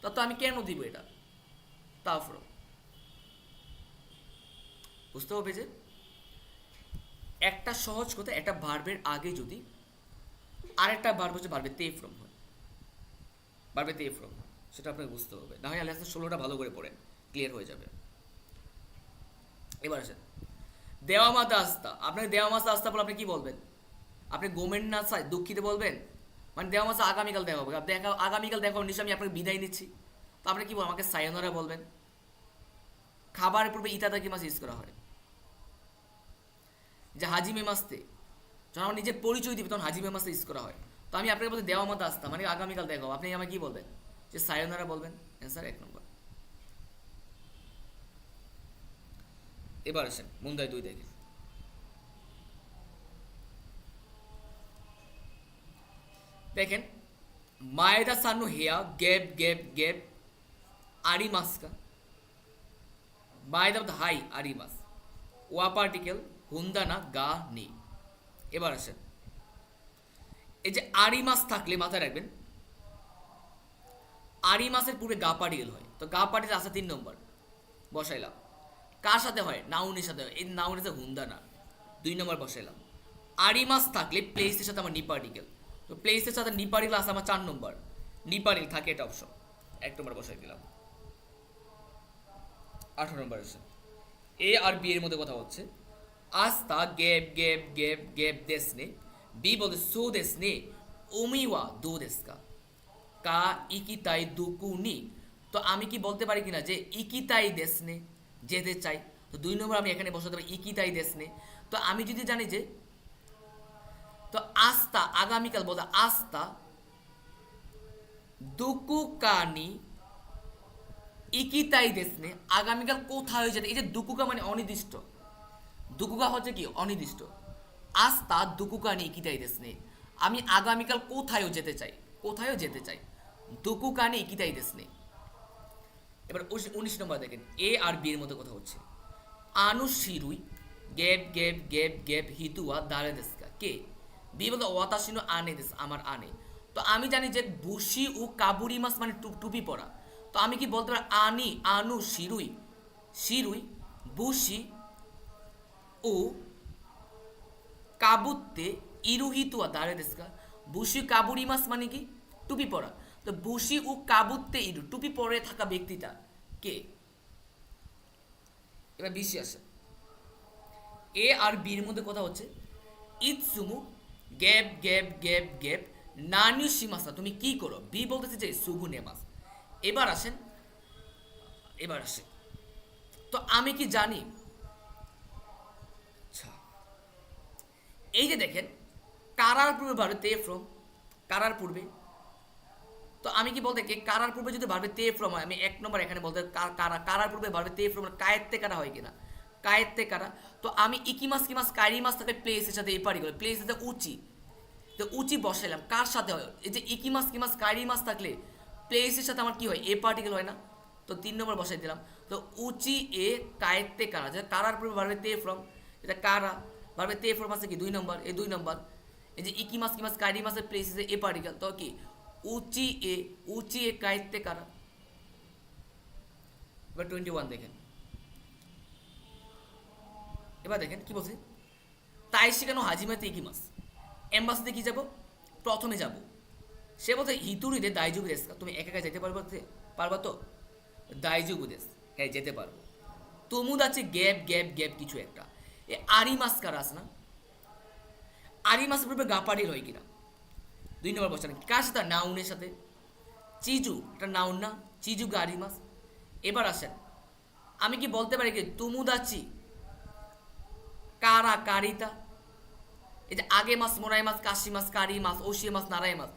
তা তো আমি কেন দিব এটা তা ফোন। বুঝতে হবে যে একটা সহজ কথা, একটা ভার্বের আগে যদি আরেকটা ভার্ব হচ্ছে ভার্বে তে ফ্রম হয়, ভার্বে তে ফ্রম, সেটা আপনাকে বুঝতে হবে, না হয় আলিয়াস 16টা ভালো করে পড়েন, ক্লিয়ার হয়ে যাবে। এবার আসেন দেওয়া মাতা আস্তা, আপনাকে দেওয়া মাসা আস্তা বলে আপনি কি বলবেন, আপনি গোমেন না চাই দুঃখিত বলবেন, মানে দেওয়া মাসা আগামীকাল দেখা হবে, দেখা আগামীকাল দেখা হবে নিশ্চয় আমি আপনাকে বিদায় নিচ্ছি, তো আপনি কি বলবেন, আমাকে সায়নারা বলবেন। খাবারের পূর্বে ইতাদাকি মাছ ইউজ করা হয়, যে হাজিমে মাসতে যখন আমার নিজের পরিচয় দিবে তখন হাজিমে মাসতে ইউজ করা হয়, তো আমি আপনাকে বলতে দেওয়া মতো আসতাম মানে আগামীকাল দেখাবো, আপনি আমাকে কি বলবেন, যে সায়নারা বলবেন, অ্যান্সার 1 নম্বর। এবার আসেন মুন্দাই 2 দেখে, দেখেন মায়েদা সানু হেয়া গেব গেব গেব আরিমাসকা, মায়েদা হাই আরিমাস, ওয়া পার্টিকেল হুন্দানা গা নি। এবার আসেন এই যে আরিমাস থাকলে মাথায় রাখবেন আরিমাসের পূর্বে গা পার্টিকেল হয়, তো গা পার্টিকেল আসা 3 নম্বর বসাইলাম, কার সাথে হয় নাউনের সাথে হয়, এই নাউনের সাথে হুন্দানা 2 নম্বর বসাইলাম। আরিমাস থাকলে প্লেসের সাথে আমার নি পার্টিকেল, তো প্লেসের সাথে নি পার্টিকেল আসে আমার 4 নম্বর, নি পার্টিকেল থাকে এটা অপশন 1 নম্বর বসাই দিলাম। 18 নম্বর আছে এ আর বি এর মধ্যে কথা হচ্ছে, আস্তা গেব গেব গেব গেব দেসনে, বি বলে সো দেসনে ওমিওয়া দো দেসকা, কা ইকিতাই দুকুনি, তো আমি কি বলতে পারি কিনা যে ইকিতাই দেসনে যেতে চাই, তো 2 নম্বর আমি এখানে বসাতে পারি ইকিতাই দেসনে, তো আমি যদি জানি যে তো আস্তা আগামীকাল বলতে আস্তা দুকুকানি ইকিতাই দেসনে, আগামীকাল কোথায় যেতে, এই যে দুকুকা মানে অনির্দিষ্ট, দুকুকা হচ্ছে কি অনির্দিষ্ট, আস্তা দুকুকা নি ইকিতাই দেসনে, আমি আগামীকাল কোথায়ও যেতে চাই, কোথায়ও যেতে চাই, দুকুকা নি ইকিতাই দেসনে। এবার 19 নম্বর দেখেন এ আর বি এর মধ্যে কথা হচ্ছে, আনু শিরুই গেব গেব গেব গেব হিতুয়া দাঁড়ে দেসকা, কে বি বলতে ওয়াতাশিনো আনে দেস আমার আনে, তো আমি জানি যে বুশি ও কাবুরি মাস মানে টুপি পরা, তো আমি কি বলতে পারি আনি আনু শিরুই, শিরুই বুশি ও কাবুতে ইরুহিতুয়া দাঁড়ে দেসকা, বুশি কাবুরি মাস মানে কি টুপি পরা, তো বুশি ও কাবুতে ইরু টুপি পরে থাকা ব্যক্তিটা কে। এবার বেশি আসে এ আর বির মধ্যে কথা হচ্ছে, ইৎসুমু গ্যাপ গ্যাপ গ্যাপ গ্যাপ নানিউ সীমাসা, তুমি কি করো, বি বলতেছে যে সুগু নেমাস। এবার আসেন এবার আসে তো আমি কি জানি, আচ্ছা এই যে দেখেন কারার পূর্বে ভার্বে তে ফ্রম, কারার পূর্বে, তো আমি কি বলতে কি কারার পূর্বে যদি ভার্বে তে ফ্রম হয়, আমি 1 নম্বর এখানে বলতে কারা, কারার পূর্বে ভার্বে তে ফ্রম কায়েত্তে কারা হয় কিনা, কায়েত্তে কারা, তো আমি ইকিমাস কিমাস কাইরি মাস থাকে প্লেসের সাথে এপারি করে, প্লেসের সাথে উচি, তো উচি বসাইলাম কার সাথে হয়, এই যে ইকিমাস কিমাস কাইরি মাস থাকলে প্লেসের সাথে আমার কি হয় এ পার্টিকেল হয় না, তো 3 নম্বর বসাই দিলাম, তো উচি এ কায়েত্তে কারা, যেটা কারার পূর্বে ভার্বে তে ফ্রম, এটা কারা ভার্বে তে ফ্রম আছে কি 2 নম্বর, এই 2 নম্বর, এই যে ইকিমাস কিমাস কাইরি মাসের প্লেসের এ পার্টিকেল, তো কি উচি এ কায়েত্তে কারা। এবার 21 দেখেন, এবার দেখেন কি বলছে, তাই সেখানে হাজিমাতে ইকিমাস, এম্বাসিতে কি যাব প্রথমে যাব, সে বলছে হিতুরিতে দাইজুগু দেশ, তুমি একা একা যেতে পারবা তো, দাইজুগু দেশ হ্যাঁ যেতে পারবো, তমুদ আছে গ্যাপ গ্যাপ গ্যাপ কিছু একটা, এ আরি মাস কার আছে না, আরি মাসের পূর্বে গাপাড়ির হয় কিনা, 2 নম্বর বসে কার সাথে নাউনের সাথে, চিজু এটা নাউন না, চিজু গারি মাস। এবার আসেন আমি কি বলতে পারি কি তুমুদাচি কারা কারিতা, এই যে আগে মাস মোরাই মাস কাশি মাস কারি মাস ওশিয়ে মাস নারাই মাস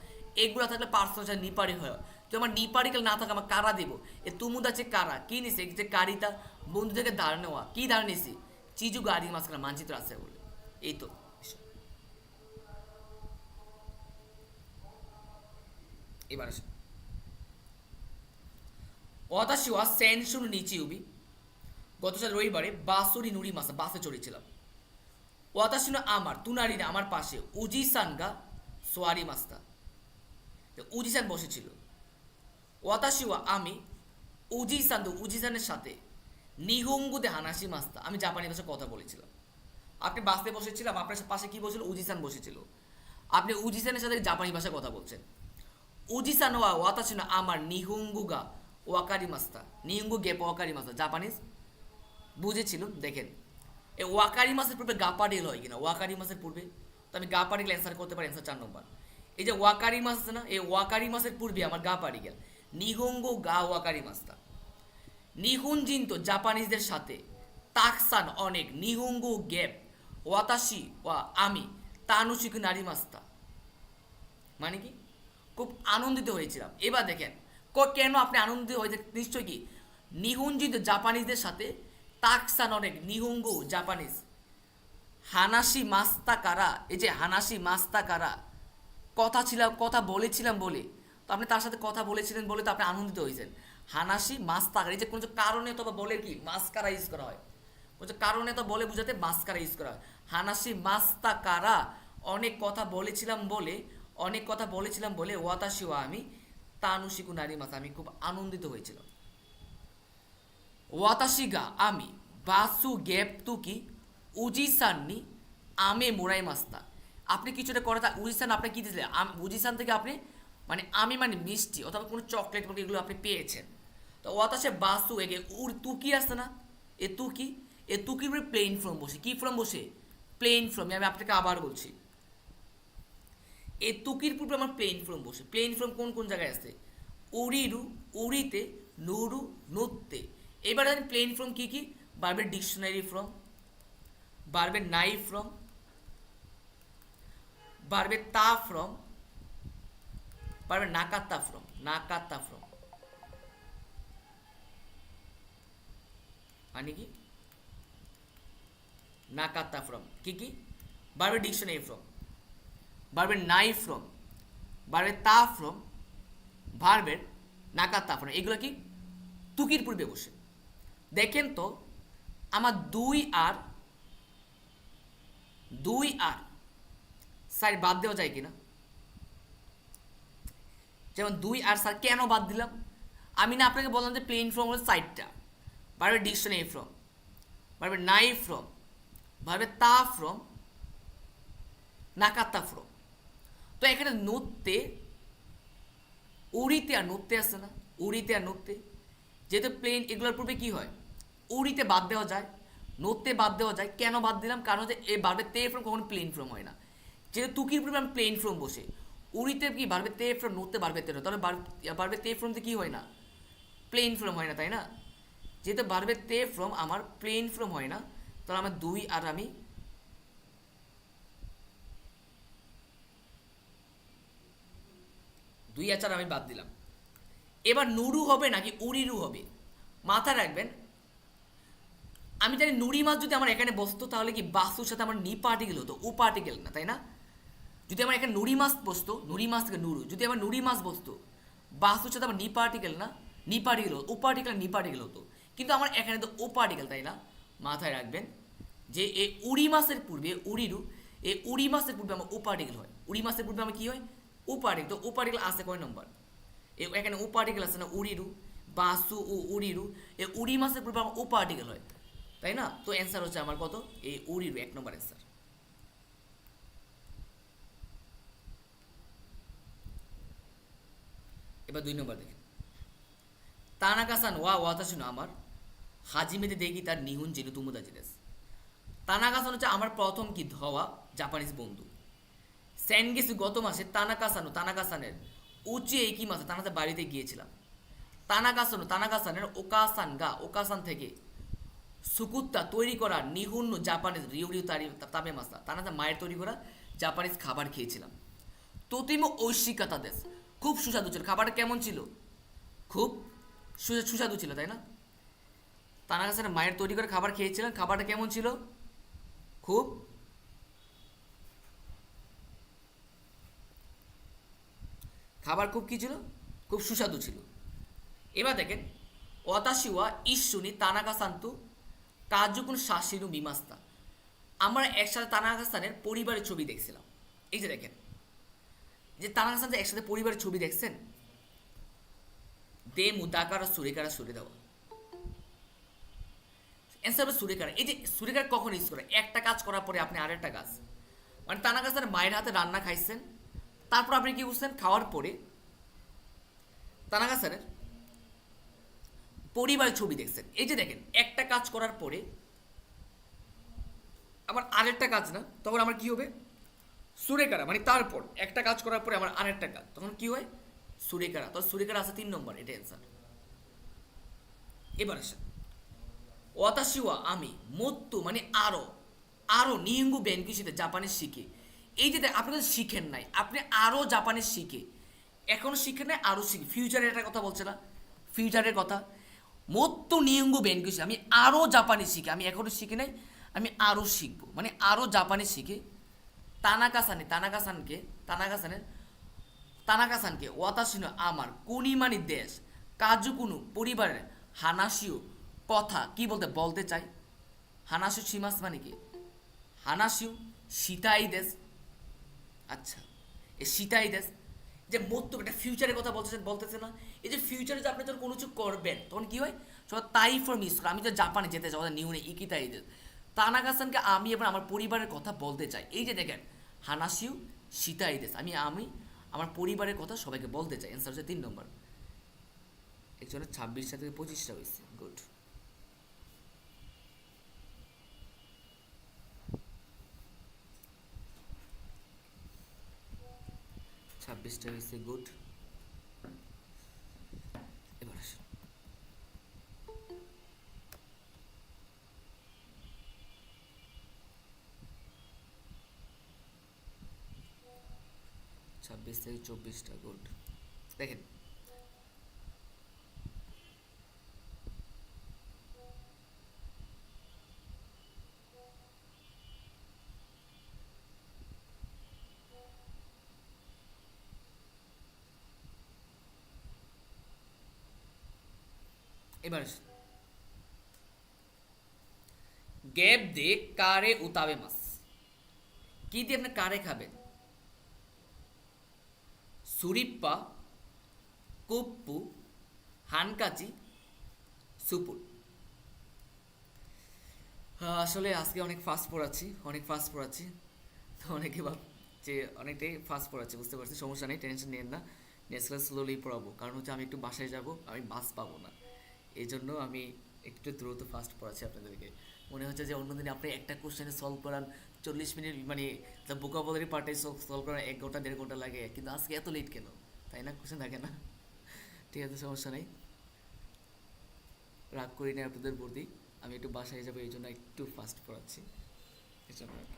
এগুলো থাকলে পার্সোনাল সাথে নিপারি হয়, তো আমার নি পার্টিকেল না থাকে আমার কারা দেবো এ তুমুদা যে কারা কি নিছে যে কারিতা বন্ধু থেকে দাঁড় নেওয়া কি দাঁড় নিছি চিজু গাড়ির মাঝখানে মানচিত্র আছে বলে এই তো এবার আসে অতাশি ওয়া সেনসুন নিচি উবি গত সাল রবিবারে বাসুরি নুরি মাসা বাসে চড়েছিলাম ওয়াতাশি না আমার তুনারি না আমার পাশে উজিসান গা সোয়ারি মাস্তা উজিসান বসেছিল ওয়াতাশি ওয়া আমি উজিসান তো উজিসানের সাথে নিহুঙ্গুতে হানাসি মাস্তা আমি জাপানি ভাষায় কথা বলেছিলাম আপনি বাসে বসেছিলাম আপনার পাশে কি বসেছিল উজিসান বসেছিল আপনি উজিসানের সাথে জাপানি ভাষায় কথা বলছেন উজিসান ওয়া ওয়াতাশি না আমার নিহুঙ্গুগা ওয়াকারি মাস্তা নিহুঙ্গু গেপ ওয়াকারি মাস্তা জাপানিজ বুঝেছিল দেখেন এই ওয়াকারি মাসের পূর্বে গা পার্টিকেল হয় কিনা ওয়াকারি মাসের পূর্বে তো আমি গা পার্টিকেল অ্যান্সার করতে পারি অ্যান্সার 4 নম্বর এই যে ওয়াকারি মাস আছে না এই ওয়াকারি মাসের পূর্বে আমার গা পার্টিকেল নিহুঙ্গু গা ওয়াকারি মাস্তা নিহুঞ্জিন তো জাপানিজদের সাথে তাকসান অনেক নিহুঙ্গু গেপ ওয়াতাশি ওয়া আমি তানুশিকু নারী মাস্তা মানে কি খুব আনন্দিত হয়েছিলাম এবার দেখেন কেন আপনি আনন্দিত হয়েছে নিশ্চয় কি নিহুঞ্জিত জাপানিজদের সাথে তাকসান অনেক নিহুঙ্গু জাপানিজ হানাসি মাস্তা কারা এই যে হানাসি মাস্তা কারা কথা বলেছিলাম বলে তো আপনি তার সাথে কথা বলেছিলেন বলে তো আপনি আনন্দিত হয়েছেন হানাসি মাস্তা কারা এই যে কোনো কারণে অথবা বলে কি মাস্কারা ইউজ করা হয় কোনো কারণে তো বলে বুঝাতে মাস্কারা ইউজ করা হয় হানাসি মাস্তা কারা অনেক কথা বলেছিলাম বলে ওয়াতাশি ওয়া আমি তানুশিকু নারী মাস আমি খুব আনন্দিত হয়েছিলাম ওয়াতাশিগা আমি বাসু গেপ তুকি উজিসান নি আমে মোরাই মাস্তা আপনি কিছুটা করে উজিসান আপনি কি দিয়েছিলেন উজিসান থেকে আপনি মানে আমি মানে মিষ্টি অথবা কোনো চকলেট এগুলো আপনি পেয়েছেন তো ওয়াতাশে বাসু এগে তুকি আসছে না এ তুকির উপরে প্লেন ফর্ম বসে কি ফর্ম বসে প্লেন ফর্ম আমি আপনাকে আবার বলছি এই তুকির পূর্বে আমার প্লেন ফর্ম বসে প্লেন ফর্ম কোন জায়গায় আছে উড়িরু উড়িতে নুরু নুত্তে এবার জানি প্লেন ফর্ম কি বারবের ডিকশনারি ফর্ম বারবের নাই ফর্ম বারবের তা ফর্ম বারবের নাকাত্তা ফর্ম মানে কি নাকাত্তা ফর্ম কি বারবের ডিকশনারি ফর্ম ভার্বের নাই ফ্রম ভার্বের তা ফ্রম ভার্বের নাকাত্তা ফ্রম এগুলো কি তুকির পূর্বে বসে দেখেন তো আমার দুই আর সাইড বাদ দেওয়া যায় কিনা যেমন 2 আর 4 কেন বাদ দিলাম আমি না আপনাকে বললাম যে প্লেন ফর্ম হলো সাইডটা ভার্বের ডিকশনারি ফ্রম ভার্বের নাই ফ্রম ভার্বের তা ফ্রম নাকাত্তা ফ্রম তো এখানে নড়তে উড়িতে আর নড়তে আসছে না উড়িতে আর নড়তে যেহেতু প্লেন এগুলোর পূর্বে কি হয় উড়িতে বাদ দেওয়া যায় নড়তে বাদ দেওয়া যায় কেন বাদ দিলাম কারণ হচ্ছে এই ভার্বের তে ফর্ম কখনো প্লেন ফর্ম হয় না যেহেতু তুকির পূর্বে আমি প্লেন ফর্ম বসে উড়িতে কি ভার্বের তে ফর্ম নড়তে ভার্বের তে তাহলে ভার্বের তে ফর্মতে কি হয় না প্লেন ফর্ম হয় না তাই না যেহেতু ভার্বের তে ফর্ম আমার প্লেন ফর্ম হয় না তাহলে আমার 2 আর আমি 2 আর 4 আমি বাদ দিলাম এবার নুরু হবে নাকি উড়িরু হবে মাথায় রাখবেন আমি জানি নুরি মাছ যদি আমার এখানে বসতো তাহলে কি বাস্তুর সাথে আমার নি পার্টিকেল হতো উ পার্টিকেল না তাই না যদি আমার এখানে নুরি মাছ বসতো নুরি মাছ থেকে নুরু যদি আমার নুরি মাছ বসতো বাস্তুর সাথে আমার নি পার্টিকেল না নি পার্টিকেল হতো উ পার্টিকেল নি পার্টিকেল হতো কিন্তু আমার এখানে তো ও পার্টিকেল তাই না মাথায় রাখবেন যে এই উড়ি মাসের পূর্বে উড়িরু এই উড়ি মাসের পূর্বে আমার ও পার্টিকেল হয় উড়ি মাসের পূর্বে আমার কি হয় ও পার্টিকেল তো ও পার্টিকেল আসে কয় নম্বর এখানে ও পার্টিকেল আছে না উড়িরু বাসু ও উড়িরু এই উড়ি মাসের পূর্বে আমার ও পার্টিকেল হয় তাই না তো অ্যান্সার হচ্ছে আমার কত এই উড়িরু 1 নম্বর অ্যান্সার এবার 2 নম্বর দেখেন তানাকা-সান ওয়া ওয়াতাশি নো আমার হাজিমেতে দেখি তার নিহুন জেনু তুমুদা জিনেস তানাকা-সান হচ্ছে আমার প্রথম কি হওয়া জাপানিজ বন্ধু সেনগেসু গত মাসে তানাকা-সানের উচি এই কি মাসে তানাতে বাড়িতে গিয়েছিলাম তানাকা-সানের ওকাসান থেকে সুকুত্তা তৈরি করা নিহুন্ন জাপানিজ রিউরিউ তাবে মাসা তানাতে মায়ের তৈরি করা জাপানিজ খাবার খেয়েছিলাম তোতিমো ঐশিকাতা দেশ খুব সুস্বাদু ছিল। খাবারটা কেমন ছিল? খুব সুস্বাদু ছিল, তাই না? তানাকাসানের মায়ের তৈরি করে খাবার খেয়েছিলেন, খাবারটা কেমন ছিল? খুব খাবার খুব কী ছিল? খুব সুস্বাদু ছিল। এবার দেখেন, ওয়াতাশিওয়া ইস্যুনি তানাকা সান্তু কাজুকুন শাসিনু মিমাস্তা। আমরা একসাথে তানাকাসানের পরিবারের ছবি দেখছিলাম। এই যে দেখেন, যে তানাকাসান যে একসাথে পরিবারের ছবি দেখছেন, দে মুদাকারা সুরেকারা সুরে দেওয়া অ্যান্সার হবে সুরেকারা। এই যে সুরেকারা কখন ইউজ করে? একটা কাজ করার পরে আপনি আরেকটা কাজ, মানে তানাকাসানের মায়ের হাতে রান্না খাইছেন, তারপর আপনি কি বুঝছেন? খাওয়ার পরে তানাকাসানের পরিবারের ছবি দেখছেন। এই যে দেখেন, একটা কাজ করার পরে আবার আরেকটা কাজ, না তখন আমার কি হবে? সুরেকারা, মানে তারপর একটা কাজ করার পরে আমার আরেকটা কাজ, তখন কি হয়? সুরেকারা। তো সুরেকারা আছে 3 নম্বর, এটা অ্যান্সার। এবার আসেন, ওয়াতাশিওয়া আমি, মত্তু মানে আরো, আরো নিয়ঙ্গু বেনকিশিতে জাপানিজ শিখে। এই যে আপনি তো শিখেন নাই, আপনি আরো জাপানিজ শিখে, এখনো শিখেন নাই, আরো শিখে। ফিউচারের একটা কথা বলছে না? ফিউচারের কথা। মত্তু নিয়ঙ্গু বেনকিশি, আমি আরো জাপানিজ শিখে, আমি এখনো শিখি নাই, আমি আরো শিখবো, মানে আরো জাপানিজ শিখে। তানাকাসানের তানাকাসানকে ওয়াতাশিনো আমার কুনিমানি দেশ কাজুকুনু পরিবারের হানাসিও কথা কি বলতে চাই। হানাসিও সীমাস মানে কি? হানাসিও সীতাই দেশ। আচ্ছা, এই সীতাই দেশ যে মত্ত একটা ফিউচারের কথা বলতেছে না? এই যে ফিউচারে যে আপনি যখন কোনো কিছু করবেন, তখন কি হয়? সব তাই ফর মিস, আমি তো জাপানে যেতে চাই, নিউনে ইকিতাই দেশ। তানাকাসানকে আমি এবার আমার পরিবারের কথা বলতে চাই। এই যে দেখেন, হানাসিও সীতাই দেশ, আমি আমার পরিবারের কথা সবাইকে বলতে চাই। অ্যান্সার হচ্ছে 3 নম্বর। একজনের 26টা থেকে 25টা হয়েছে, গুড। 26টা হয়েছে, গুড। এবার আসুন, 26 থেকে 24টা, গুড। দেখেন, এবার আসুন, গ্যাপ দে কারে উতাবে মাস। কি দিয়ে আপনি কারে খাবেন? সুরিপ্পা, কুপ্পু, হানকাচি, সুপুর। আসলে আজকে অনেক ফাস্ট পড়াচ্ছি, তো অনেকে ভাব যে অনেকটাই ফাস্ট পড়াচ্ছি, বুঝতে পারছি। সমস্যা নেই, টেনশন নিন না। নেক্সট ক্লাস স্লোলি পড়াবো, কারণ হচ্ছে আমি একটু বাসায় যাব, আমি বাস পাবো না, এই জন্য আমি একটু দ্রুত ফাস্ট পড়াচ্ছি আপনাদেরকে। মনে হচ্ছে যে অন্যদিন আপনি একটা কোশ্চেনে সলভ করান 40 মিনিট, মানে ভোকাবুলারি পার্টে সলভ করান 1 ঘন্টা 1.5 ঘন্টা লাগে, কিন্তু আজকে এত লেট কেন? তাই না? কোশ্চেন থাকে না? ঠিক আছে, সমস্যা নেই, রাগ করি না আপনাদের প্রতি। আমি একটু বাসায় যাবো, এই জন্য একটু ফাস্ট পড়াচ্ছি, এই জন্য আর কি।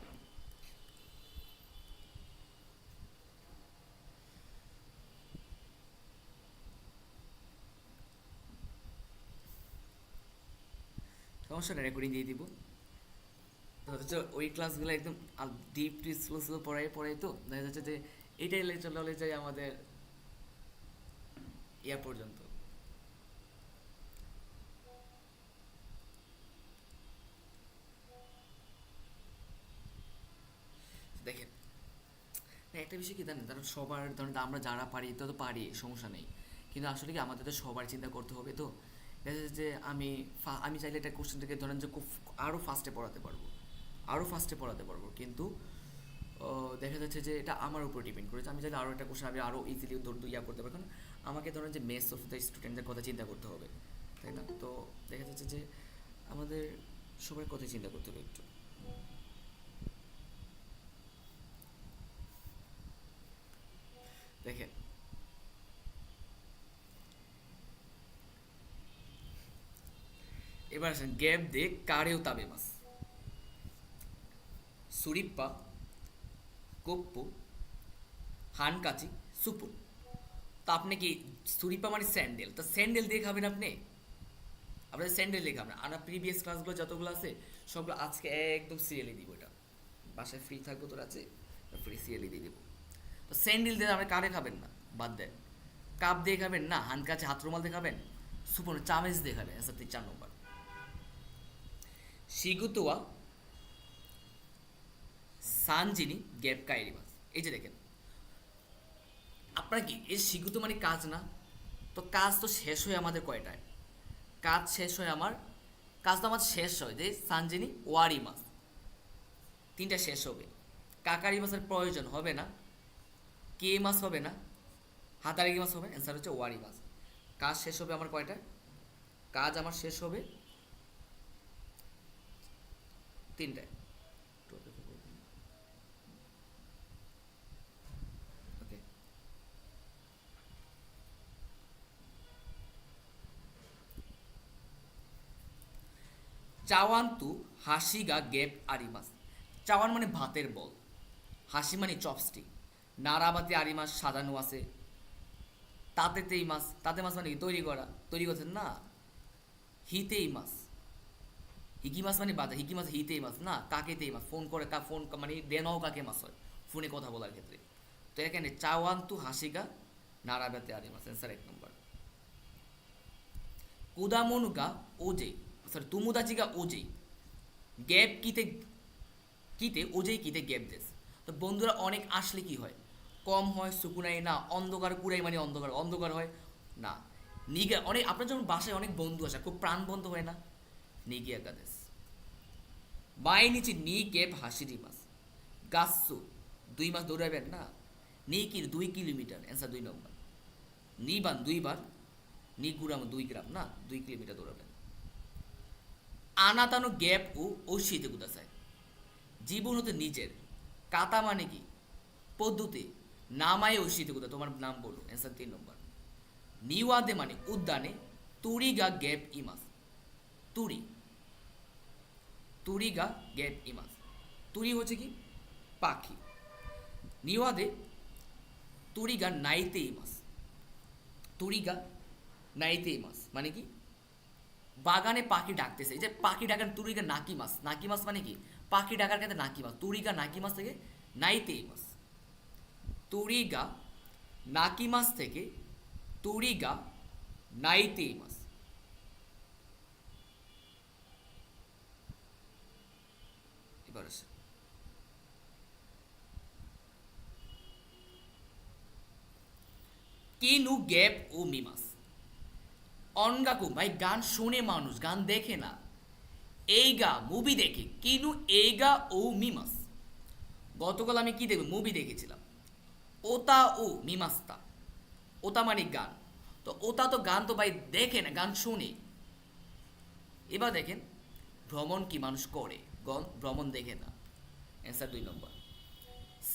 সমস্যা নেই, রেকর্ডিং দিয়ে দিব। অথচ ওই ক্লাসগুলো একদম ডিপ স্লো পড়াই তো দেখা যাচ্ছে যে এইটাই চলে যায় আমাদের ইয়া পর্যন্ত। দেখেন না, একটা বিষয় কি জানেন, ধরেন সবার, ধরেন আমরা যারা পারি তো পারি, সমস্যা নেই, কিন্তু আসলে কি আমাদের তো সবার চিন্তা করতে হবে। তো দেখা যাচ্ছে যে আমি চাইলে একটা কোশ্চেনটাকে ধরেন যে খুব আরও ফাস্টে পড়াতে পারবো, কিন্তু দেখা যাচ্ছে যে এটা আমার উপর ডিপেন্ড করেছে। আমি চাইলে আরও একটা কোশ্চেন আমি আরও ইজিলি ইয়া করতে পারি, কারণ আমাকে ধরেন যে মেস অফ দ্য স্টুডেন্টদের কথা চিন্তা করতে হবে, তাই না? তো দেখা যাচ্ছে যে আমাদের সবার কথাই চিন্তা করতে হবে একটু। দেখেন, এবার আসেন, গ্যাপ দে কারেও তাবে মাস। সুরিপ্পা, কোপ্পু, হানকাচি, সুপুর। তা আপনি কি সুরিপা মানে স্যান্ডেল, তা স্যান্ডেল দিয়ে খাবেন আপনি? আপনাদের স্যান্ডেল দিয়ে খাবেন। আর প্রিভিয়াস ক্লাসগুলো যতগুলো আছে সবগুলো আজকে একদম সিরিয়ালি দিব। এটা বাসায় ফ্রি থাকবো তোর আছে, ফ্রি সিরিয়ালি দিয়ে দেবো। তো স্যান্ডেল দিয়ে আপনি কারে খাবেন না, বাদ দেন। কাপ দিয়ে খাবেন না, হান কাছে হাত রুমাল দিয়ে খাবেন, সুপন চামেচ দিয়ে খাবেন। অ্যান্সার 4 নম্বর। শিগুতুয়া সানজিনি গ্যাপ কাইরিমাস। এই যে দেখেন, আপনার কি এই শিগুতো মানে কাজ না? তো কাজ তো শেষ হয় আমাদের কয়টায়? কাজ শেষ হয় আমার, কাজ তো আমার শেষ হয় যে সানজিনি ওয়ারি মাস, 3টা শেষ হবে। কাকারি মাসের প্রয়োজন হবে না, কে মাস হবে না, হাতারি মাস হবে। অ্যান্সার হচ্ছে ওয়ারি মাস। কাজ শেষ হবে আমার কয়টায়? কাজ আমার শেষ হবে 3টায়। ওকে, চাওয়ান্তু হাসিগা গেপ আরিমাস। চাওয়ান মানে ভাতের বল, হাসি মানে চপস্টিক, নাড়াবাতি আরিমাস সাজানো আছে, তাতেতেই মাছ। তাতে মাছ মানে কি? তৈরি করা, তৈরি করছেন না। হিতেই মাছ, হিকি মাছ মানে বাজা, হিকি মাছ হিতেই মাছ না, কাকেতেই মাছ। ফোন করে ফোন মানে দেনাও কাকে মাছ হয় ফোনে কথা বলার ক্ষেত্রে। তো এখানে চাওয়ান্তু হাসিগা নাড়াবাতি আরিমাস। অ্যান্সার 1 নম্বর। কুদামনুগা ওজে, সরি তুমুদাচিগা ওজে গ্যাপ কিতে, কিতে ওজেই কিতে গ্যাপ দেশ। তো বন্ধুরা অনেক আসলে কি হয়? কম হয়, সুকুনাই না, অন্ধকার কুড়াই মানে অন্ধকার অন্ধকার হয় না। নিগা অনেক, আপনার যখন বাসায় অনেক বন্ধু আসে খুব প্রাণ বন্ধু হয় না, নিগিয়া কাদেশ। বাই নিচে নি গ্যাপ হাসিরি মাস। গাছু 2 মাস দৌড়াবেন না, নি কি 2 কিলোমিটার। অ্যান্সার 2 নম্বর। নি বান 2 বার, নি গুরাম 2 গ্রাম না, 2 কিলোমিটার দৌড়াবেন। আনাতানো গ্যাপ ও ঐশীতে কুদাসায়। জীবন হতে নিজের, কাতা মানে কি? পদ্ধতি, নামায় ঐশীতে কুদা, তোমার নাম বলো। অ্যান্সার 3 নম্বর। নিওয়াদে মানে উদ্যানে, তুরিগা গ্যাপ ইমাস। তুরি, তুরিগা গ্যাপ ইমাস। তুরি হচ্ছে কি? পাখি। নিওয়াদে তুরিগা নাইতে ইমাস। তুরিগা নাইতে ইমাস মানে কি? বাগানে পাখি ডাকতেছে। এই যে পাখি ডাকার তুরিগা নাকি মাছ, নাকি মাছ মানে কি? পাখি ডাকার ক্ষেত্রে নাকি মাছ, তুরিগা নাকি মাছ থেকে নাইতে মাছ। তুরিগা নাকি মাছ থেকে তুরিগা নাইতে মাছ। এবার আসে কিনু গ্যাপ ও মিমাস। অনগাকু ভাই গান শোনে মানুষ, গান দেখে না। এইগা মুভি দেখে, কিনু এইগা ও মিমাস। গতকাল আমি কি দেখব? মুভি দেখেছিলাম। ওতা ও মিমাস্তা, ওতা মানে গান। তো ওতা তো গান তো ভাই দেখে না, গান শোনে। এবার দেখেন ভ্রমণ কি মানুষ করে, ভ্রমণ দেখে না। অ্যান্সার 2 নম্বর।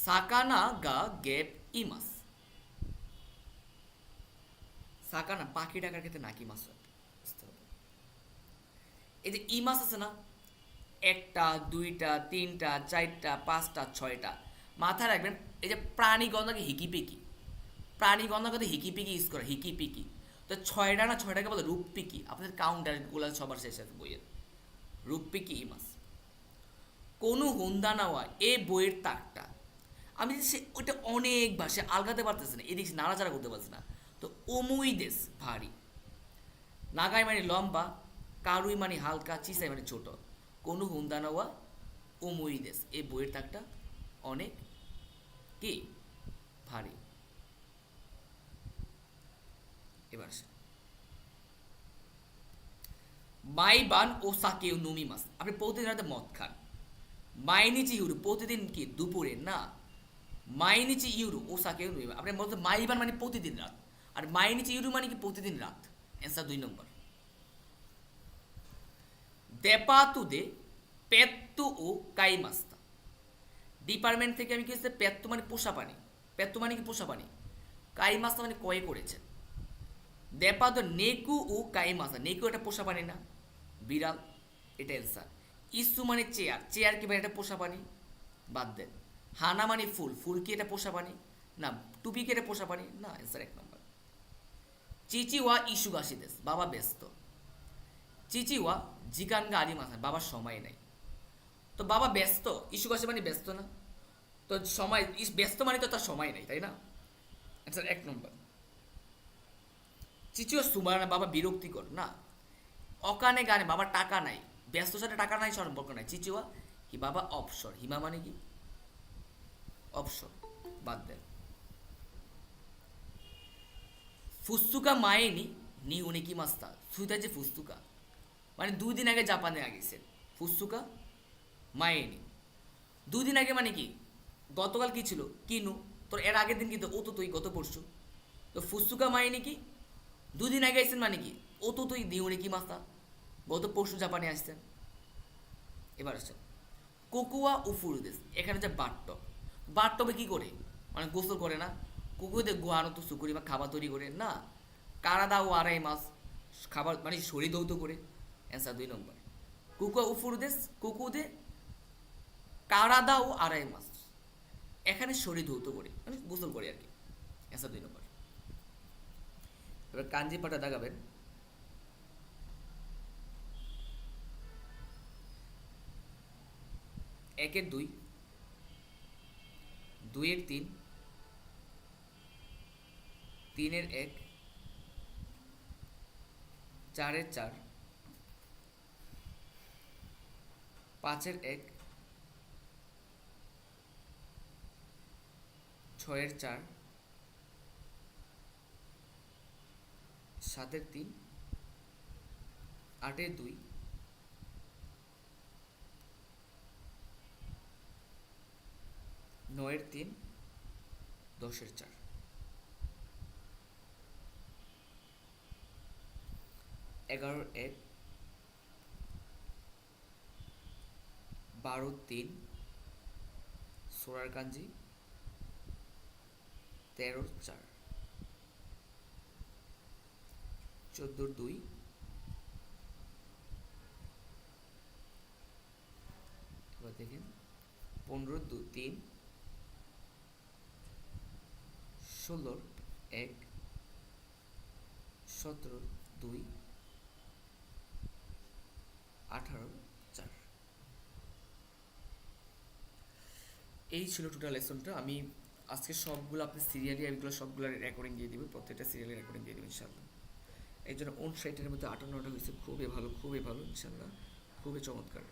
সাকানা গা গেপ ইমাস। সাকানা পাখি ডাকার ক্ষেত্রে নাকি মাছ হয়, বুঝতে হবে। এই যে ইমাস আছে না, 1টা 2টা 3টা 4টা 5টা 6টা, মাথায় রাখবেন। এই যে প্রাণী গন্ধাকে হিকিপিকি, প্রাণী গন্ধাকে হিকিপিকি ইউজ করে, হিকিপিকি। তো 6টা না, 6টাকে বলে রূপপিকি। আপনাদের কাউন্টারগুলো সবার শেষে আছে বইয়ের, রূপপিকি ইমাস। কোনো হুন্দা নেওয়া এ বইয়ের তাকটা। আমি সে ওইটা অনেকবার সে আলগাতে পারতেছে না, এদিকে নাড়াচাড়া করতে পারছে না। তো ওমুই দেশ ভারী, নাগাই মানে লম্বা, কারুই মানে হালকা, চিসাই মানে ছোট। কোনো হুন্দা নেওয়া ওমুই দেশ, এই বইয়ের তাকটা অনেক কি ভারী। এবার আসে মাইবান ও সাকেও নুমি মাস। আপনি প্রতিদিন রাতে মদ খান। মাইনিচি ইউরো প্রতিদিন কি দুপুরে না, মাইনিচি ইউরো ও সাকেও নুমি। আপনি বলতে মাইবান মানে প্রতিদিন রাত, আর মাইনিচি ইউরো মানে কি প্রতিদিন রাত। অ্যান্সার 2 নম্বর। দেপাতুদে পেত্তু ও কাইমাস্তা। ডিপার্টমেন্ট থেকে আমি কি হচ্ছে, পেত্তু মানে পোষা পানি, পেত্তু মানে কি পোষা পানি, কাইমাস্তা মানে কয়ে করেছেন। দেপাতো নেকু ও কাইমাস্তা, নেকু এটা পোষা পানি না, বিড়াল, এটা অ্যান্সার। ইস্যু মানে চেয়ার, চেয়ার কি ভাই এটা পোষা পানি, বাদ দেন। হানা মানে ফুল, ফুল কি এটা পোষা পানি না, টুপি কি এটা পোষা পানি না। অ্যান্সার 1 নম্বর। চিচিওয়া ইস্যুগাশি দেশ, বাবা ব্যস্ত। চিচিওয়া জিকানগা আরিমাসা, বাবার সময় নাই। তো বাবা ব্যস্ত, ইস্যুগাশি মানে ব্যস্ত না? তো সময় ব্যস্ত মানে তো তার সময় নেই, তাই না? অ্যান্সার 1 নম্বর। চিচিও সুমারানা, বাবা বিরক্তিকর না। অকানে গানে, বাবার টাকা নাই। ব্যস্ত সাথে টাকা নাই সম্পর্ক নাই। চিচিওয়া হি, বাবা অবসর। হিমা মানে কি? অবসর। বাদ দেন। ফুসুকা মায়েনি নি উনি কি মাস্তা, সুইতা যে ফুসুকা মানে 2 দিন আগে জাপানে গেছেন। ফুসুকা মায়েনি 2 দিন আগে মানে কি? গতকাল কি ছিল? কিনু। তোর এর আগের দিন কিন্তু ও তো তুই গত পরশু। তো ফুসুকা মায়েনি কি? 2 দিন আগে আসছেন মানে কি? ও তো তুই নি উনি কি মাস্তা, গত পরশু জাপানে আসছেন। এবার আসছেন কোকুয়া উফুরুদেস, এখানে যে বাথটব, বাথটবে কি করে? মানে গোসল করে না? কুকুরতে গুয়ানো তো সুকুরি বা খাবার তৈরি করে না। কারাদা ও আড়াই মাস, খাবার মানে শরীর ধৌত করে। অ্যান্সার 2 নম্বর। কুকুয়া উফুরুদেস, কুকুদে কারাদা ও আড়াই মাস, এখানে শরীর ধৌত করে মানে গোসল করে আর কি। অ্যান্সার 2 নম্বর। এবার কাঞ্জি পাটা দাগাবেন। 1-এর 2, 2-এর 3, 3-এর 1, 4-এর 4, 5-এর 1, 6-এর 4, 7-এর 3, 8-এর 2, 9-এর 3, 10-এর 4, 11-এর 1, 12-3, 16-এর কাঞ্জি, 13-4, 14-2, এবার দেখেন 15-3, 16-1, 17-2, 18-4। এই ছিল টোটাল লেসনটা। আমি আজকে সবগুলো আপনি সিরিয়ালি এগুলো সবগুলো রেকর্ডিং দিয়ে দিব, প্রত্যেকটা সিরিয়ালি রেকর্ডিং দিয়ে দিব ইনশাল্লাহ। এই জন্য 59-এর মধ্যে 58টা হয়েছে, খুবই ভালো, খুবই ভালো ইনশাল্লাহ, খুবই চমৎকার।